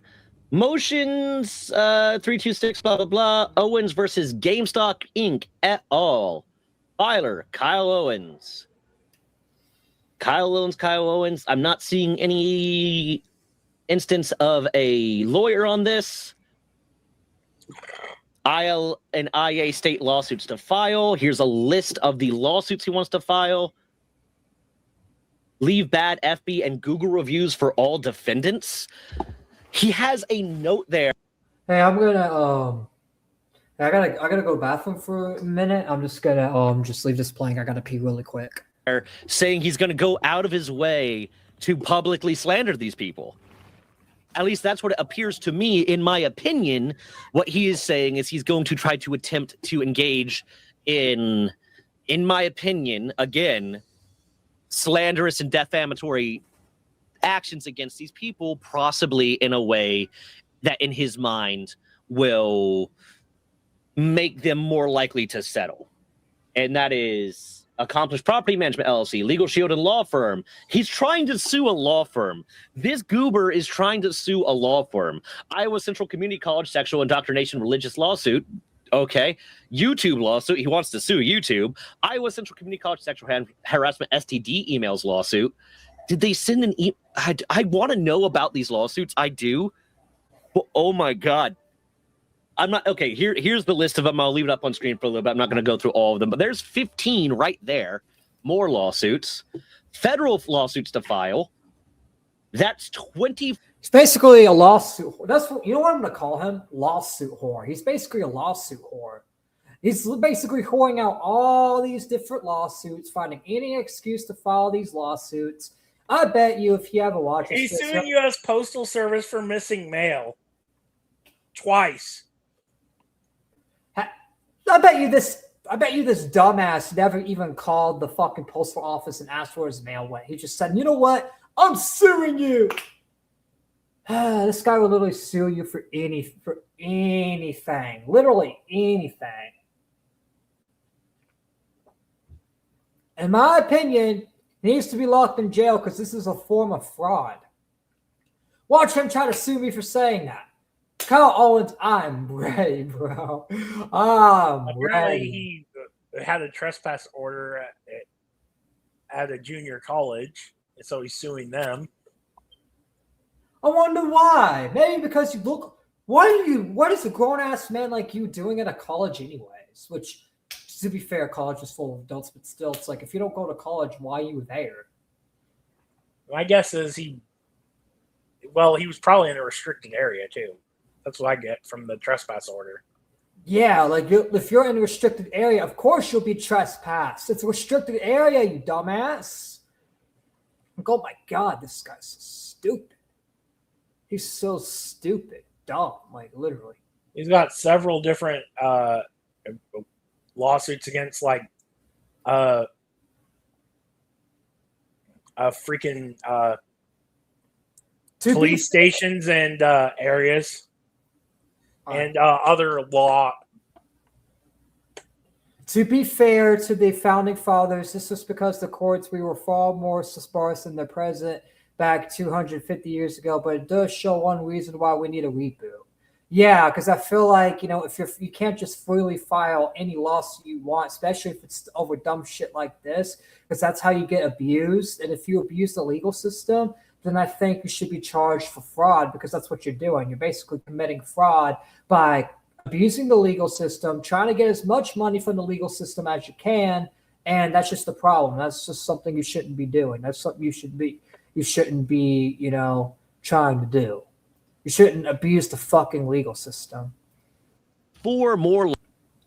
Motions 326, blah, blah, blah. Owens versus GameStop Inc. et al. Filer, Kyle Owens. Kyle Owens. I'm not seeing any instance of a lawyer on this. IL and IA state lawsuits to file. Here's a list of the lawsuits he wants to file. Leave bad FB and Google reviews for all defendants. He has a note there. Hey, I'm gonna I gotta go to the bathroom for a minute. I'm just gonna just leave this playing. I gotta pee really quick. Saying he's gonna go out of his way to publicly slander these people. At least that's what it appears to me. In my opinion, what he is saying is he's going to try to attempt to engage in my opinion, again, slanderous and defamatory actions against these people, possibly in a way that in his mind will make them more likely to settle. And that is Accomplished Property Management LLC, Legal Shield and Law Firm. He's trying to sue a law firm. This goober is trying to sue a law firm. Iowa Central Community College Sexual Indoctrination Religious Lawsuit. Okay. YouTube lawsuit. He wants to sue YouTube. Iowa Central Community College Sexual Harassment STD emails lawsuit. Did they send an email? I want to know about these lawsuits. I do. But, oh my God. I'm not okay. Here's the list of them. I'll leave it up on screen for a little bit. I'm not going to go through all of them, but there's 15 right there. More lawsuits, federal lawsuits to file. That's 20. It's basically a lawsuit. That's what, you know what I'm going to call him? Lawsuit whore. He's basically a lawsuit whore. He's basically whoring out all these different lawsuits, finding any excuse to file these lawsuits. I bet you if you ever watch it, he's suing U.S. Postal Service for missing mail twice. I bet you this dumbass never even called the fucking postal office and asked for his mail went. He just said, "You know what? I'm suing you." This guy will literally sue you for anything, literally anything. In my opinion, he needs to be locked in jail because this is a form of fraud. Watch him try to sue me for saying that. Kyle Owens, I'm ready, bro. I'm ready. He had a trespass order at a junior college, and so he's suing them. I wonder why. Maybe because you look. What is a grown ass man like you doing at a college, anyways? Which, to be fair, college is full of adults, but still, it's like if you don't go to college, why are you there? My guess is he was probably in a restricted area too. That's what I get from the trespass order. Yeah, like if you're in a restricted area, of course you'll be trespassed. It's a restricted area, you dumbass. Like, oh my God, this guy's so stupid. He's so stupid, dumb, like literally. He's got several different lawsuits against freaking police stations and areas. And other law. To be fair to the founding fathers, this was because the courts, we were far more sparse than the present back 250 years ago, but it does show one reason why we need a reboot. Yeah, because I feel like, if you can't just freely file any lawsuit you want, especially if it's over dumb shit like this, because that's how you get abused. And if you abuse the legal system, then I think you should be charged for fraud because that's what you're doing. You're basically committing fraud by abusing the legal system, trying to get as much money from the legal system as you can, and that's just the problem. That's just something you shouldn't be doing. That's something you shouldn't be, trying to do. You shouldn't abuse the fucking legal system. 4 more.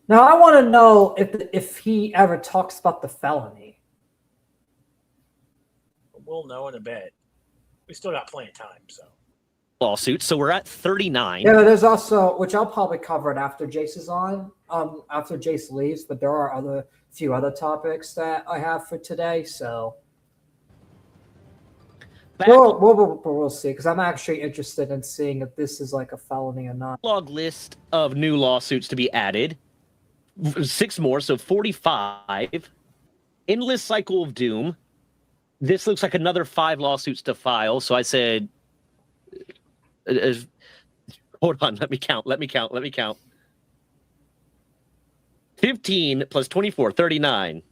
Now, I want to know if he ever talks about the felony. We'll know in a bit. We still got plenty of time, so. Lawsuits, so we're at 39. Yeah, there's also, which I'll probably cover it after Jace is on, after Jace leaves, but there are a few other topics that I have for today, so. We'll see, because I'm actually interested in seeing if this is like a felony or not. Log list of new lawsuits to be added. 6 more, so 45. Endless Cycle of Doom. This looks like another 5 lawsuits to file. So I said, hold on, let me count. 15 plus 24, 39.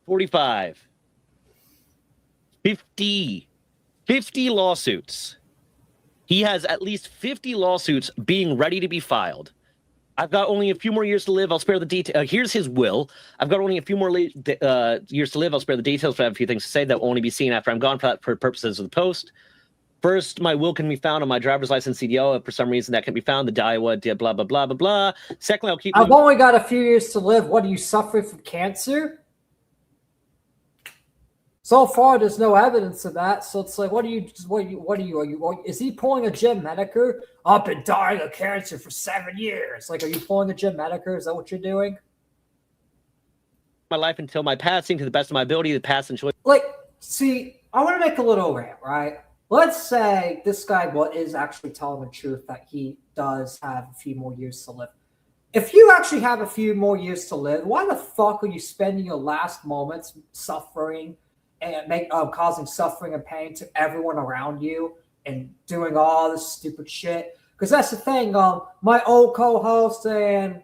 45. 50 lawsuits. He has at least 50 lawsuits being ready to be filed. I've got only a few more years to live. I'll spare the detail. Here's his will. I've got only a few more years to live. I'll spare the details, but I have a few things to say that will only be seen after I'm gone for purposes of the post. First, my will can be found on my driver's license CDL. If for some reason that can be found, the Iowa, blah, blah, blah, blah, blah. Secondly, I'll keep... I've only got a few years to live. What, are you suffering from cancer? So far, there's no evidence of that. So it's like, what are you? Is he pulling a Jim Medicare? I've been dying of cancer for 7 years. Like, are you pulling a Jim Medicare? Is that what you're doing? My life until my passing, to the best of my ability, the past and choice. Like, see, I want to make a little rant, right? Let's say this guy is actually telling the truth that he does have a few more years to live. If you actually have a few more years to live, why the fuck are you spending your last moments suffering and causing suffering and pain to everyone around you and doing all this stupid shit? Because that's the thing. My old co-host and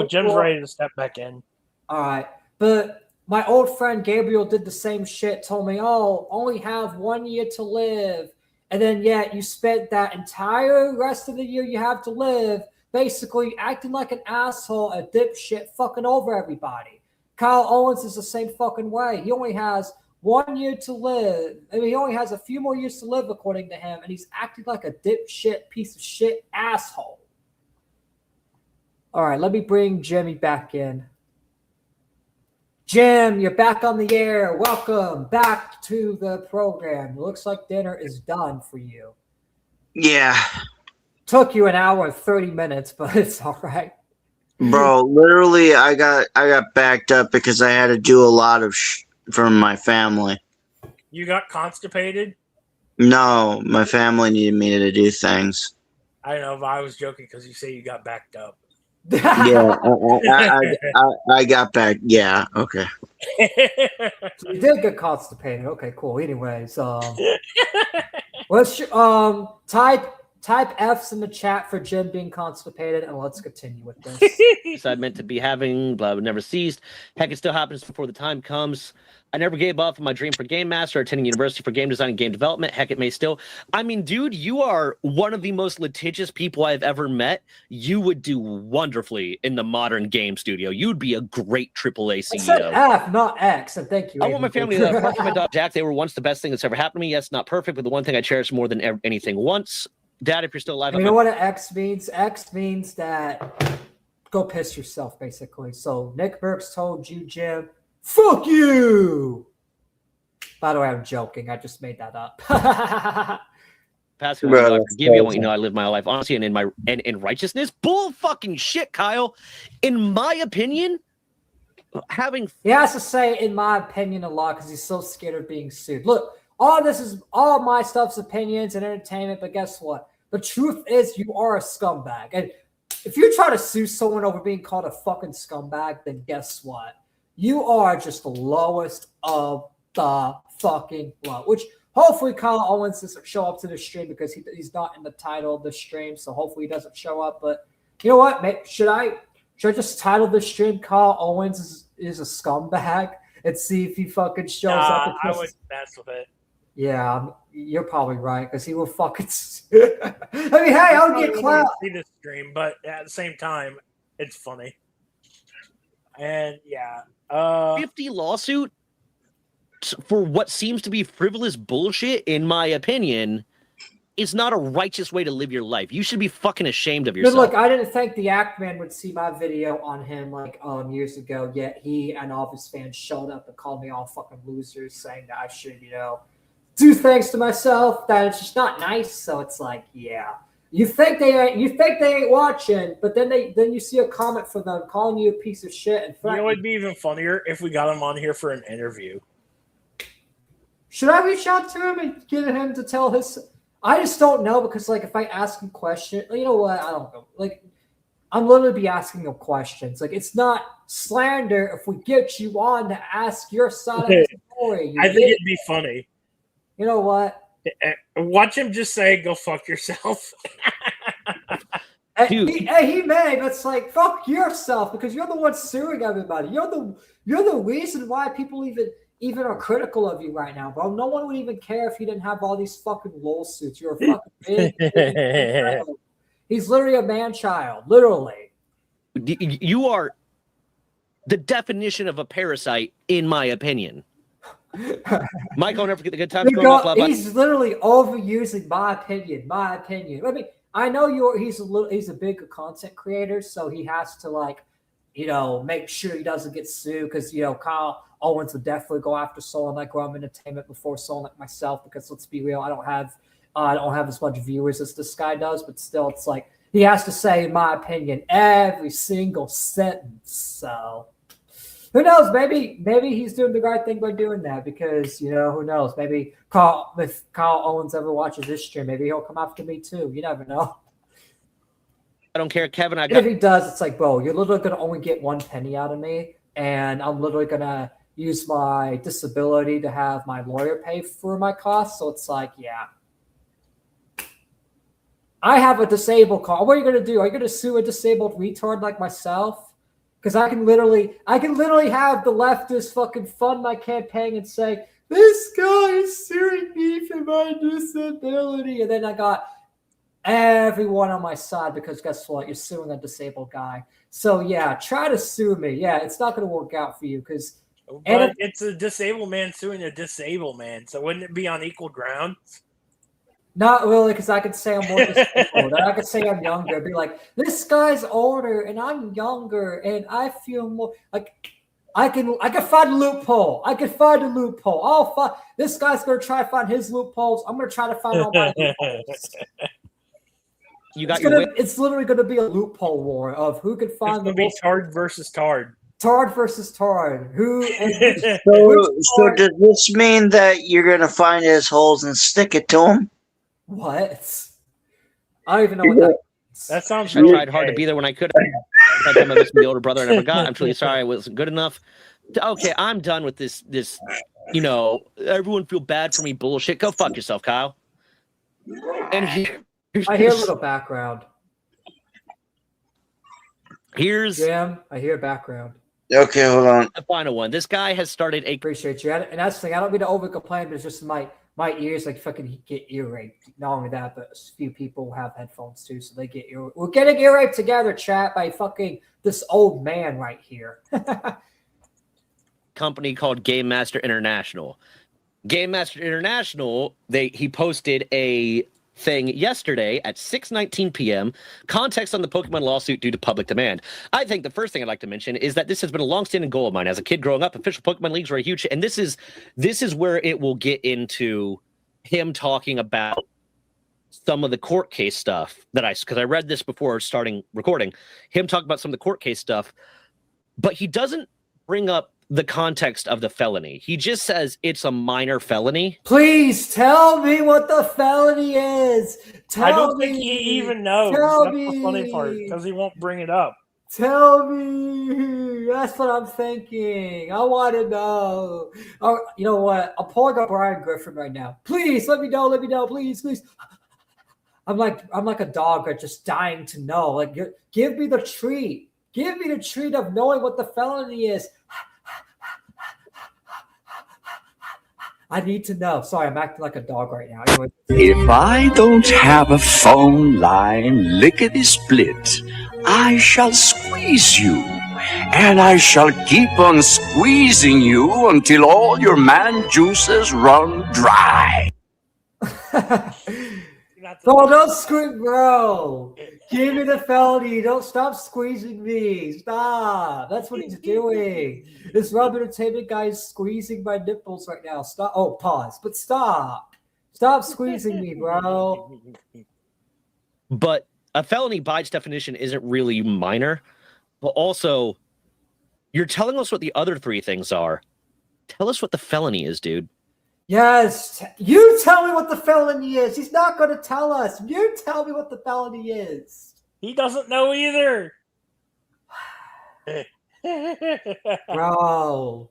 Jim's ready to step back in. All right, but my old friend Gabriel did the same shit. Told me, only have 1 year to live, and then yet you spent that entire rest of the year you have to live basically acting like an asshole, a dipshit, fucking over everybody. Kyle Owens is the same fucking way. He only has 1 year to live. I mean, he only has a few more years to live, according to him, and he's acting like a dipshit, piece of shit asshole. All right, let me bring Jimmy back in. Jim, you're back on the air. Welcome back to the program. It looks like dinner is done for you. Yeah. Took you an hour and 30 minutes, but it's all right. Bro, literally, I got backed up because I had to do a lot of from my family. You got constipated? No, my family needed me to do things. I know, but I was joking because you say you got backed up. Yeah, I got back. Yeah, okay. So you did get constipated. Okay, cool. Anyways, let's type F's in the chat for Jim being constipated, and let's continue with this. I meant to be having, blah, never ceased. Heck, it still happens before the time comes. I never gave up on my dream for Game Master, attending university for game design and game development. Heck, it may still. I mean, dude, you are one of the most litigious people I've ever met. You would do wonderfully in the modern game studio. You'd be a great AAA CEO. I said F, not X, and thank you. I want my family to apart from my dog Jack. They were once the best thing that's ever happened to me. Yes, not perfect, but the one thing I cherish more than anything. Once, Dad, if you're still alive. You know what an X means? X means that go piss yourself, basically. So Nick Burks told you, Jim, fuck you. By the way, I'm joking. I just made that up. Passing on, forgive me. I want you to know I live my life honestly and in righteousness. Bull fucking shit, Kyle. In my opinion, he has to say in my opinion a lot because he's so scared of being sued. Look, all my stuff's opinions and entertainment, but guess what? The truth is you are a scumbag. And if you try to sue someone over being called a fucking scumbag, then guess what? You are just the lowest of the fucking low. Which hopefully Kyle Owens doesn't show up to the stream because he's not in the title of the stream. So hopefully he doesn't show up. But you know what? Should I just title the stream Kyle Owens is a scumbag and see if he fucking shows up? I would mess with it. Yeah, you're probably right because he will fucking. I mean, hey, I'll get clout. See this stream, but at the same time, it's funny. And yeah, 50 lawsuit for what seems to be frivolous bullshit, in my opinion, is not a righteous way to live your life. You should be fucking ashamed of yourself. But look, I didn't think the Act Man would see my video on him like years ago. Yet he and all of his fans showed up and called me all fucking losers, saying that I should, do things to myself that it's just not nice. So it's like, yeah, you think they ain't watching, but then you see a comment from them calling you a piece of shit and threatening. It'd be even funnier if we got him on here for an interview. Should I reach out to him and get him to tell his? I just don't know because if I ask him questions, you know what? I don't know. I'm literally be asking him questions. It's not slander if we get you on to ask your side of the story. I think it'd be funny. You know what? Watch him just say, "Go fuck yourself." Dude. He may, but it's fuck yourself because you're the one suing everybody. You're the reason why people even are critical of you right now, bro. No one would even care if you didn't have all these fucking lawsuits. You're a fucking big He's literally a man-child, literally. You are the definition of a parasite, in my opinion. Mike, I'll never forget the good times. He's literally overusing my opinion. I mean, I know he's a big content creator, so he has to make sure he doesn't get sued because Kyle Owens would definitely go after someone like Rum Entertainment before someone like myself, because let's be real, I don't have as much viewers as this guy does, but still, it's like he has to say, in my opinion, every single sentence. So who knows? Maybe he's doing the right thing by doing that, because who knows? Maybe if Kyle Owens ever watches this stream, maybe he'll come after me too. You never know. I don't care, Kevin. If he does, it's like, bro, you're literally gonna only get 1 penny out of me, and I'm literally gonna use my disability to have my lawyer pay for my costs. So it's like, yeah. I have a disabled car. What are you gonna do? Are you gonna sue a disabled retard like myself? Because I can literally have the leftist fucking fund my campaign and say, this guy is suing me for my disability, and then I got everyone on my side, because guess what? You're suing a disabled guy. So yeah, try to sue me. Yeah, it's not gonna work out for you, because it's a disabled man suing a disabled man. So wouldn't it be on equal ground? Not really, because I could say I'm more disabled. I could say I'm younger. Be like, this guy's older and I'm younger, and I feel more like I can find a loophole. I'll find this guy's gonna try to find his loopholes. I'm gonna try to find all my loopholes. It's literally gonna be a loophole war of who can find the most. Tard versus Tard. Tard versus Tard. So does this mean that you're gonna find his holes and stick it to him? What? I don't even know what that means. That sounds really I tried hard to be there when I could. I tried to miss my older brother. I never got. I'm truly sorry I wasn't good enough. Okay, I'm done with this, everyone feel bad for me bullshit. Go fuck yourself, Kyle. And I hear a little background. Jam, I hear background. Okay, hold on. The final one. This guy has started a... Appreciate you. And that's the thing. I don't mean to over complain, but it's just my ears like fucking get ear raped. Not only that, but a few people have headphones too, so they get ear. We're getting ear raped together, chat, by fucking this old man right here. Company called Game Master International. Game Master International, he posted a thing yesterday at 6:19 p.m. Context on the Pokemon lawsuit due to public demand. I think the first thing I'd like to mention is that this has been a long-standing goal of mine. As a kid growing up, official Pokemon leagues were a huge, and this is where it will get into him talking about some of the court case stuff because I read this before starting recording. Him talking about some of the court case stuff, but he doesn't bring up the context of the felony. He just says it's a minor felony. Please tell me what the felony is. I don't think he even knows. That's the funny part, because he won't bring it up. Tell me. That's what I'm thinking. I want to know. Oh, you know what? I'm pulling up Brian Griffin right now. Please let me know. Please. I'm like a dog that's just dying to know. Like, give me the treat. Give me the treat of knowing what the felony is. I need to know. Sorry, I'm acting like a dog right now. Anyway. If I don't have a phone line lickety-split, I shall squeeze you. And I shall keep on squeezing you until all your man juices run dry. Bro, don't scream, bro. Give me the felony. Don't stop squeezing me. Stop. That's what he's doing. This Rob Entertainment guy is squeezing my nipples right now. Stop. Oh, pause. But stop. Stop squeezing me, bro. But a felony by its definition isn't really minor. But also, you're telling us what the other three things are. Tell us what the felony is, dude. Yes, you tell me what the felony is. He's not going to tell us. You tell me what the felony is. He doesn't know either. Bro,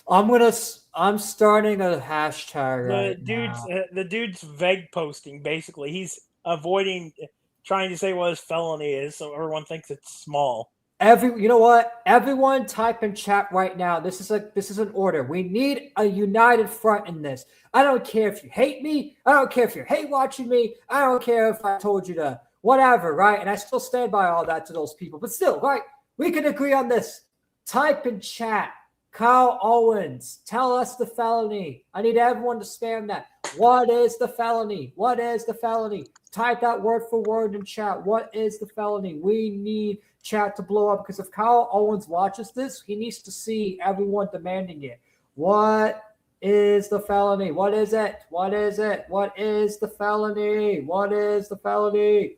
I'm starting a hashtag. The dude's vague posting. Basically, he's avoiding trying to say what his felony is, so everyone thinks it's small. You know what? Everyone type in chat right now. This is an order. We need a united front in this. I don't care if you hate me. I don't care if you hate watching me. I don't care if I told you to whatever, right? And I still stand by all that to those people. But still, right? We can agree on this. Type in chat. Kyle Owens, tell us the felony. I need everyone to spam that. What is the felony? What is the felony? Type that word for word in chat. What is the felony? We need chat to blow up, because if Kyle Owens watches this, he needs to see everyone demanding it. What is the felony? What is it? What is it? What is the felony? What is the felony?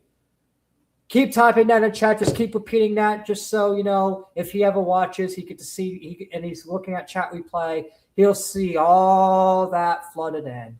Keep typing that in chat. Just keep repeating that, just so you know. If he ever watches, he get to see, and he's looking at chat replay, he'll see all that flooded in.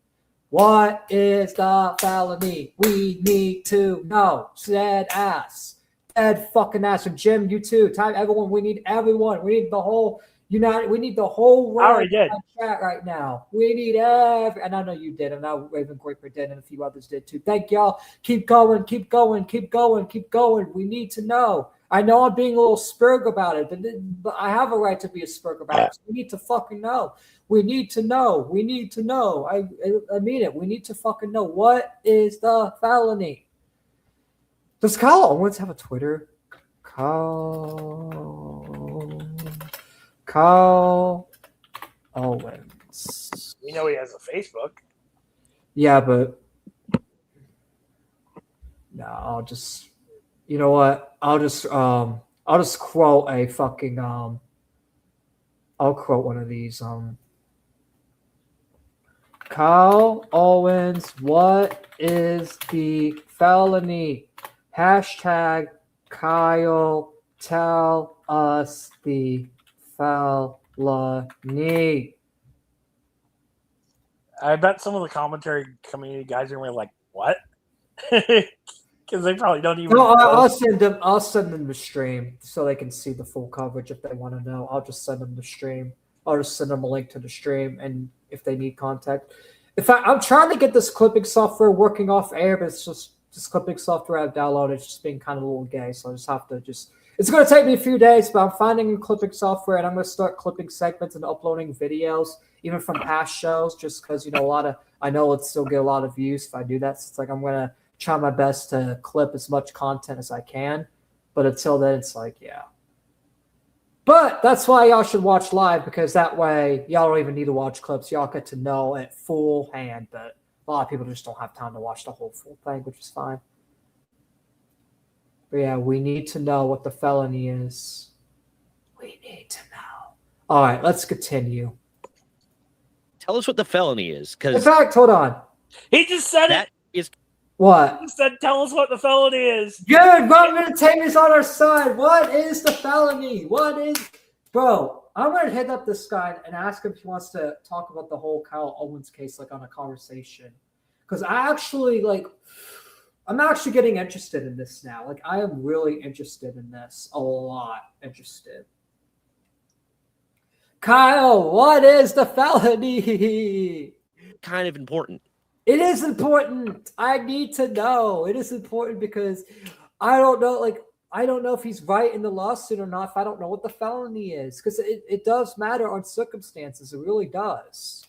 What is the felony? We need to know. Dead ass. Dead fucking ass. And Jim, you too. Type everyone. We need everyone. We need the whole United. We need the whole world in chat right now. We need and I know you did, and I Raven Graper did, and a few others did too. Thank y'all. Keep going, keep going, keep going, keep going. We need to know. I know I'm being a little spurg about it, but I have a right to be a spurg about it. So we need to fucking know. We need to know. We need to know. I mean it. We need to fucking know. What is the felony? Does Kyle Owens have a Twitter? Kyle Owens. We know he has a Facebook. Yeah, but no, I'll just, you know what? I'll just quote a fucking I'll quote one of these. Kyle Owens, what is the felony? Hashtag Kyle, tell us the felony. I bet some of the commentary community guys are gonna be like, "What?" Because they probably don't even. No, I'll send them the stream so they can see the full coverage if they want to know. I'll just send them the stream. I'll just send them a link to the stream, and if they need contact, I'm trying to get this clipping software working off air, but it's just this clipping software I've downloaded. It's just being kind of a little gay, so I just have to It's going to take me a few days, but I'm finding clipping software, and I'm going to start clipping segments and uploading videos, even from past shows, just because, I know it'll still get a lot of views if I do that. So it's like I'm going to try my best to clip as much content as I can. But until then, it's like, yeah. But that's why y'all should watch live, because that way y'all don't even need to watch clips. Y'all get to know it full hand, but a lot of people just don't have time to watch the whole full thing, which is fine. But yeah, we need to know what the felony is. We need to know. All right, let's continue. Tell us what the felony is. In fact, hold on. He just said that it. Is what? He said, tell us what the felony is. Good. Ron Entertainment's on our side. What is the felony? What is... Bro, I'm going to hit up this guy and ask him if he wants to talk about the whole Kyle Owens case, like, on a conversation. Because I'm actually getting interested in this now. Like, I am really interested in this. A lot interested. Kyle, what is the felony? Kind of important. It is important. I need to know. It is important because I don't know. I don't know if he's right in the lawsuit or not if I don't know what the felony is. Because it does matter on circumstances. It really does.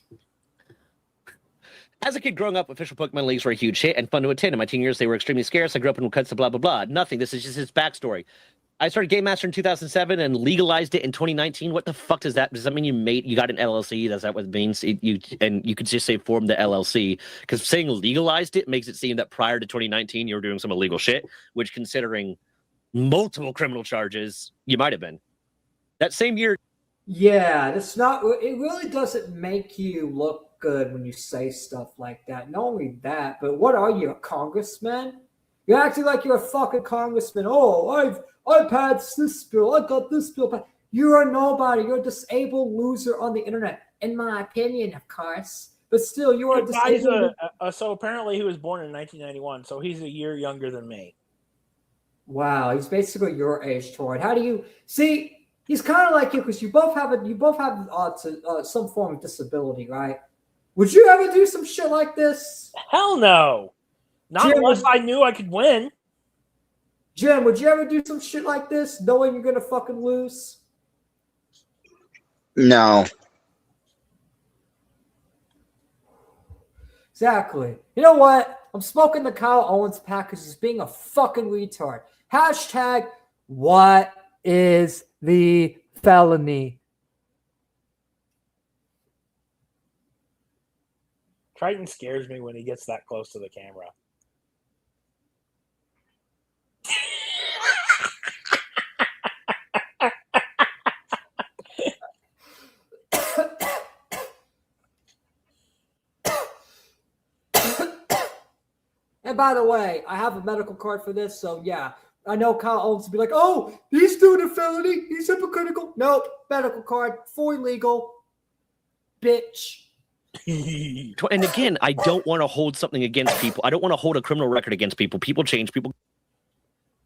As a kid growing up, official Pokemon leagues were a huge hit and fun to attend. In my teen years, they were extremely scarce. I grew up in cuts of blah, blah, blah. Nothing. This is just his backstory. I started Game Master in 2007 and legalized it in 2019. What the fuck does that? Does that mean you got an LLC? Is that what it means? You could just say form the LLC, because saying legalized it makes it seem that prior to 2019 you were doing some illegal shit, which, considering multiple criminal charges, you might have been. That same year. Yeah, that's not. It really doesn't make you look good when you say stuff like that. Not only that, but what are you, a congressman? You're acting like you're a fucking congressman. Oh, I've passed this bill. I got this bill. You're a nobody. You're a disabled loser on the internet, in my opinion, of course. But still, you are a disabled. So apparently, he was born in 1991. So he's a year younger than me. Wow, he's basically your age, Troy. How do you see? He's kind of like you because you both have some form of disability, right? Would you ever do some shit like this? Hell no. Not Jim, unless I knew I could win. Jim, would you ever do some shit like this knowing you're going to fucking lose? No. Exactly. You know what? I'm smoking the Kyle Owens pack because he's being a fucking retard. Hashtag, what is the felony? Triton scares me when he gets that close to the camera. And by the way, I have a medical card for this, so yeah. I know Kyle Owens would be like, oh, he's doing a felony. He's hypocritical. Nope. Medical card. Fully legal. Bitch. And again, I don't want to hold something against people. I don't want to hold a criminal record against people. People change. People.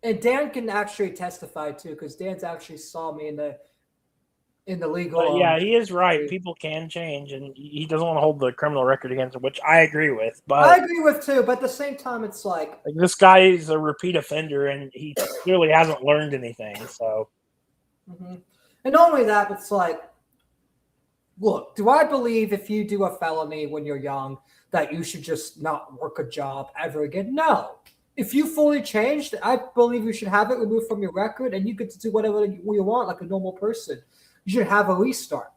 And Dan can actually testify too, because Dan's actually saw me in the legal. But yeah, he is right. People can change, and he doesn't want to hold the criminal record against him, which I agree with. But I agree with too. But at the same time, it's like this guy is a repeat offender, and he clearly hasn't learned anything. So, and not only that, it's like, look, do I believe if you do a felony when you're young that you should just not work a job ever again? No. If you fully changed, I believe you should have it removed from your record, and you get to do whatever you want like a normal person. You should have a restart.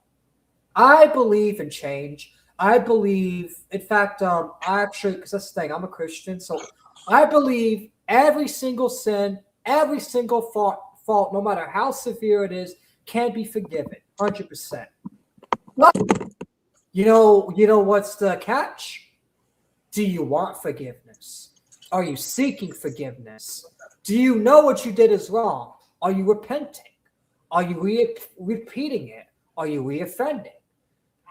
I believe in change. I believe, in fact, I actually, because that's the thing, I'm a Christian, so I believe every single sin, every single fault, no matter how severe it is, can be forgiven, 100%. But, you know what's the catch? Do you want forgiveness? Are you seeking forgiveness? Do you know what you did is wrong? Are you repenting? Are you repeating it? Are you reoffending?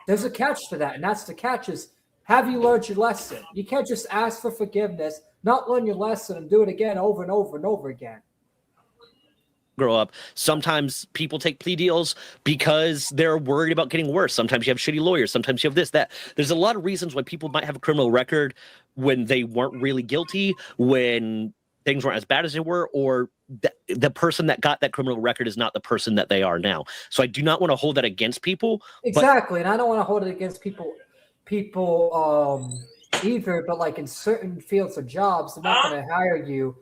There's a catch to that, and that's the catch is, have you learned your lesson? You can't just ask for forgiveness, not learn your lesson, and do it again over and over and over again. Grow up. Sometimes people take plea deals because they're worried about getting worse. Sometimes you have shitty lawyers. Sometimes you have this, that. There's a lot of reasons why people might have a criminal record when they weren't really guilty, when things weren't as bad as they were, or the person that got that criminal record is not the person that they are now. So I do not want to hold that against people. Exactly. And I don't want to hold it against people either, but like in certain fields of jobs, they're not going to hire you.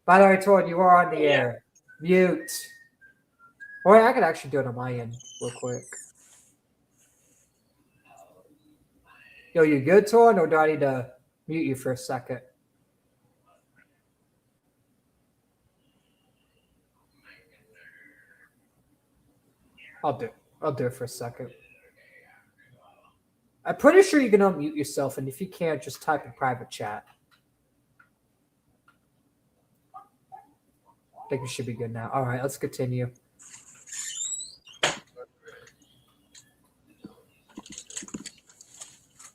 By the way, Todd, you are on the air. Mute. Or I could actually do it on my end real quick. Yo, you good, Torn, or do I need to mute you for a second? I'll do it for a second. I'm pretty sure you can unmute yourself, and if you can't, just type in private chat. I think we should be good now. All right, let's continue.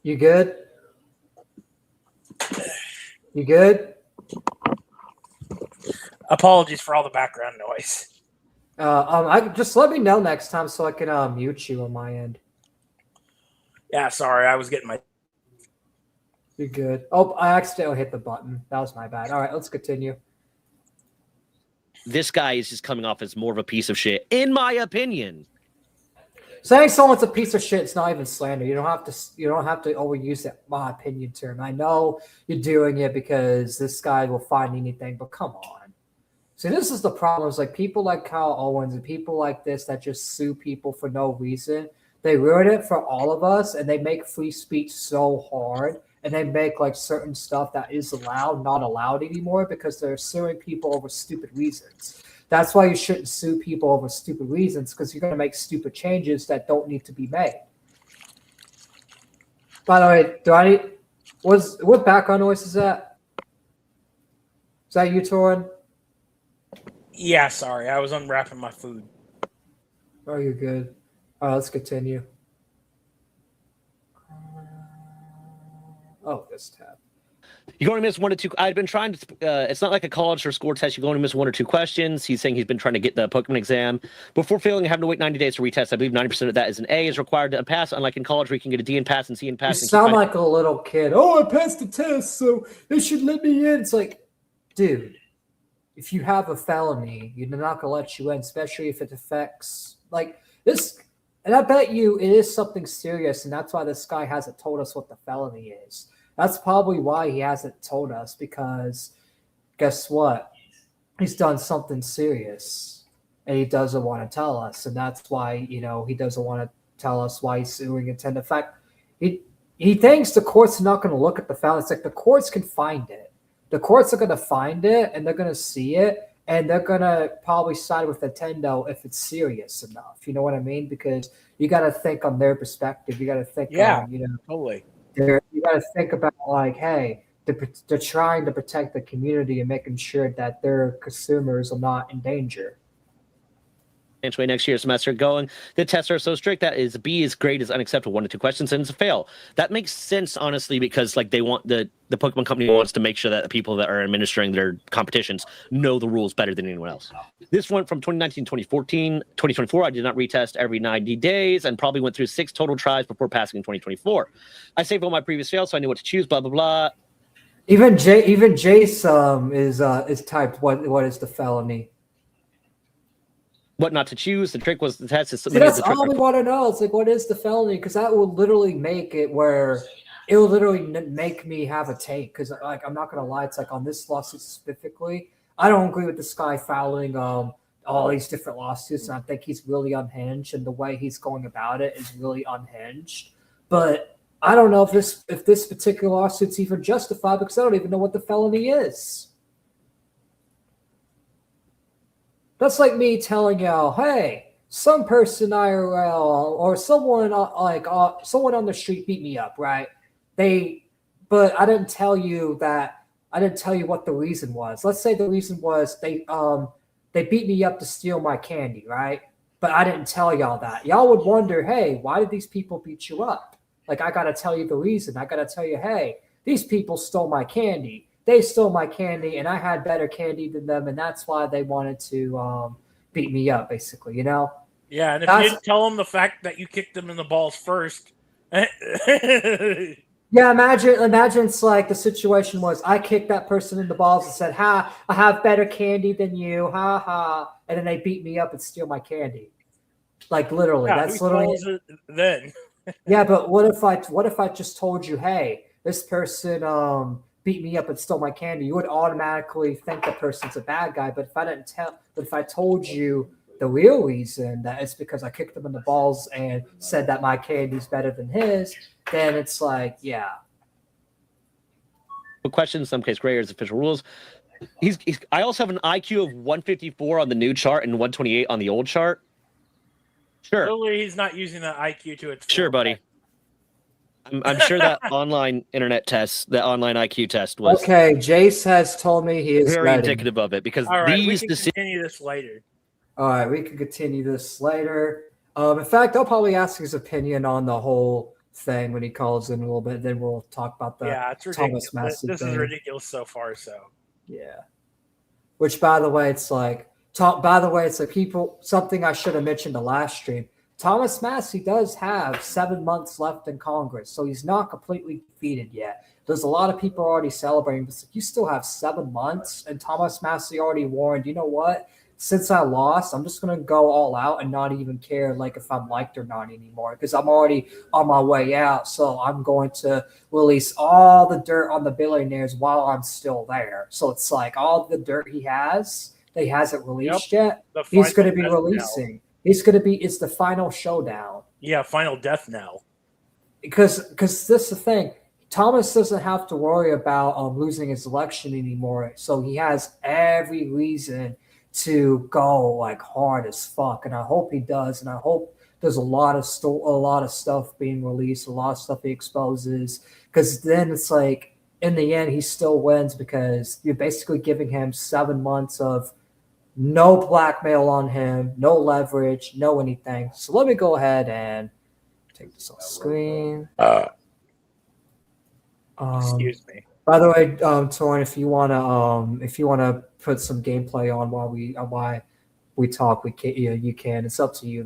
You good? You good? apologies for all the background noise. I just let me know next time so I can mute you on my end. Yeah, sorry, I was getting my. You're good. Oh, I accidentally hit the button. That was my bad. All right, let's continue. This guy is just coming off as more of a piece of shit, in my opinion. Saying someone's a piece of shit is not even slander. You don't have to overuse that my opinion term. I know you're doing it because this guy will find anything, but come on. See, this is the problem. It's like people like Kyle Owens and people like this that just sue people for no reason. They ruin it for all of us, and they make free speech so hard, and they make like certain stuff that is allowed not allowed anymore because they're suing people over stupid reasons. That's why you shouldn't sue people over stupid reasons, because you're going to make stupid changes that don't need to be made. By the way, what background noise is that? Is that you, Torin? Yeah, sorry. I was unwrapping my food. Oh, you're good. All right, let's continue. Oh, this tab. You're going to miss one or two. I've been trying to. It's not like a college or score test. You're going to miss one or two questions. He's saying he's been trying to get the Pokemon exam before failing and having to wait 90 days to retest. I believe 90% of that is an A is required to pass. Unlike in college, where you can get a D and pass and C and pass. You sound like a little kid. Oh, I passed the test, so they should let me in. It's like, dude, if you have a felony, you're not gonna let you in, especially if it affects like this. And I bet you it is something serious, and that's why this guy hasn't told us what the felony is. That's probably why he hasn't told us, because guess what? He's done something serious, and he doesn't want to tell us, and that's why he doesn't want to tell us why he's suing Nintendo. In fact, he thinks the courts are not going to look at the felony. It's like the courts can find it. The courts are going to find it, and they're going to see it. And they're going to probably side with Nintendo if it's serious enough. You know what I mean? Because you got to think on their perspective. You got to think totally. You got to think about like, hey, they're trying to protect the community and making sure that their consumers are not in danger. Eventually next year's semester going. The tests are so strict that is B's grade is unacceptable, 1 to 2 questions, and it's a fail. That makes sense, honestly, because like they want the Pokemon company wants to make sure that the people that are administering their competitions know the rules better than anyone else. This went from 2019, 2014, 2024. I did not retest every 90 days and probably went through 6 total tries before passing in 2024. I saved all my previous fails, so I knew what to choose. Blah blah blah. Even Jace is typed what is the felony. What not to choose. The trick was the test is that's all we want to know. It's like, what is the felony? Because that will literally make it where it will literally make me have a take. Because like, I'm not gonna lie, it's like on this lawsuit specifically, I don't agree with this guy filing all these different lawsuits, and I think he's really unhinged, and the way he's going about it is really unhinged. But I don't know if this particular lawsuit's even justified because I don't even know what the felony is. That's like me telling y'all, hey, some person IRL or someone someone on the street beat me up, right? But I didn't tell you that. I didn't tell you what the reason was. Let's say the reason was they beat me up to steal my candy, right? But I didn't tell y'all that. Y'all would wonder, hey, why did these people beat you up? Like, I gotta tell you the reason. I gotta tell you, hey, these people stole my candy. They stole my candy, and I had better candy than them, and that's why they wanted to beat me up, basically, you know? Yeah, and if you didn't tell them the fact that you kicked them in the balls first. Yeah, imagine it's like the situation was I kicked that person in the balls and said, ha, I have better candy than you, ha ha, and then they beat me up and steal my candy. Like, literally. Yeah, that's literally it then. Yeah, but what if I just told you, hey, this person beat me up and stole my candy? You would automatically think the person's a bad guy. But if I told you the real reason that it's because I kicked him in the balls and said that my candy's better than his, then it's like, yeah. Question, in some case, gray areas, official rules. I also have an IQ of 154 on the new chart and 128 on the old chart. Sure. Clearly, he's not using the IQ to its full. Sure, buddy. I'm sure that online internet test, the online IQ test was okay. Jace has told me he is very indicative of it because all right, these we can continue this later. All right, we can continue this later. In fact, I'll probably ask his opinion on the whole thing when he calls in a little bit. Then we'll talk about the it's ridiculous. Thomas Massey This thing. is ridiculous so far. So yeah, which by the way, it's like people. Something I should have mentioned the last stream. Thomas Massey does have 7 months left in Congress, so he's not completely defeated yet. There's a lot of people already celebrating, but you still have 7 months, and Thomas Massey already warned, you know what? Since I lost, I'm just going to go all out and not even care like if I'm liked or not anymore because I'm already on my way out, so I'm going to release all the dirt on the billionaires while I'm still there. So it's like all the dirt he hasn't released yet, he's going to be releasing. Now. It's the final showdown. Yeah, final death now. Because this is the thing. Thomas doesn't have to worry about losing his election anymore. So he has every reason to go like hard as fuck. And I hope he does. And I hope there's a lot of stuff being released, a lot of stuff he exposes. Because then it's like, in the end, he still wins because you're basically giving him 7 months of no blackmail on him, no leverage, no anything. So let me go ahead and take this off screen. Excuse me. By the way, Torn, if you wanna put some gameplay on while we talk, you can. It's up to you.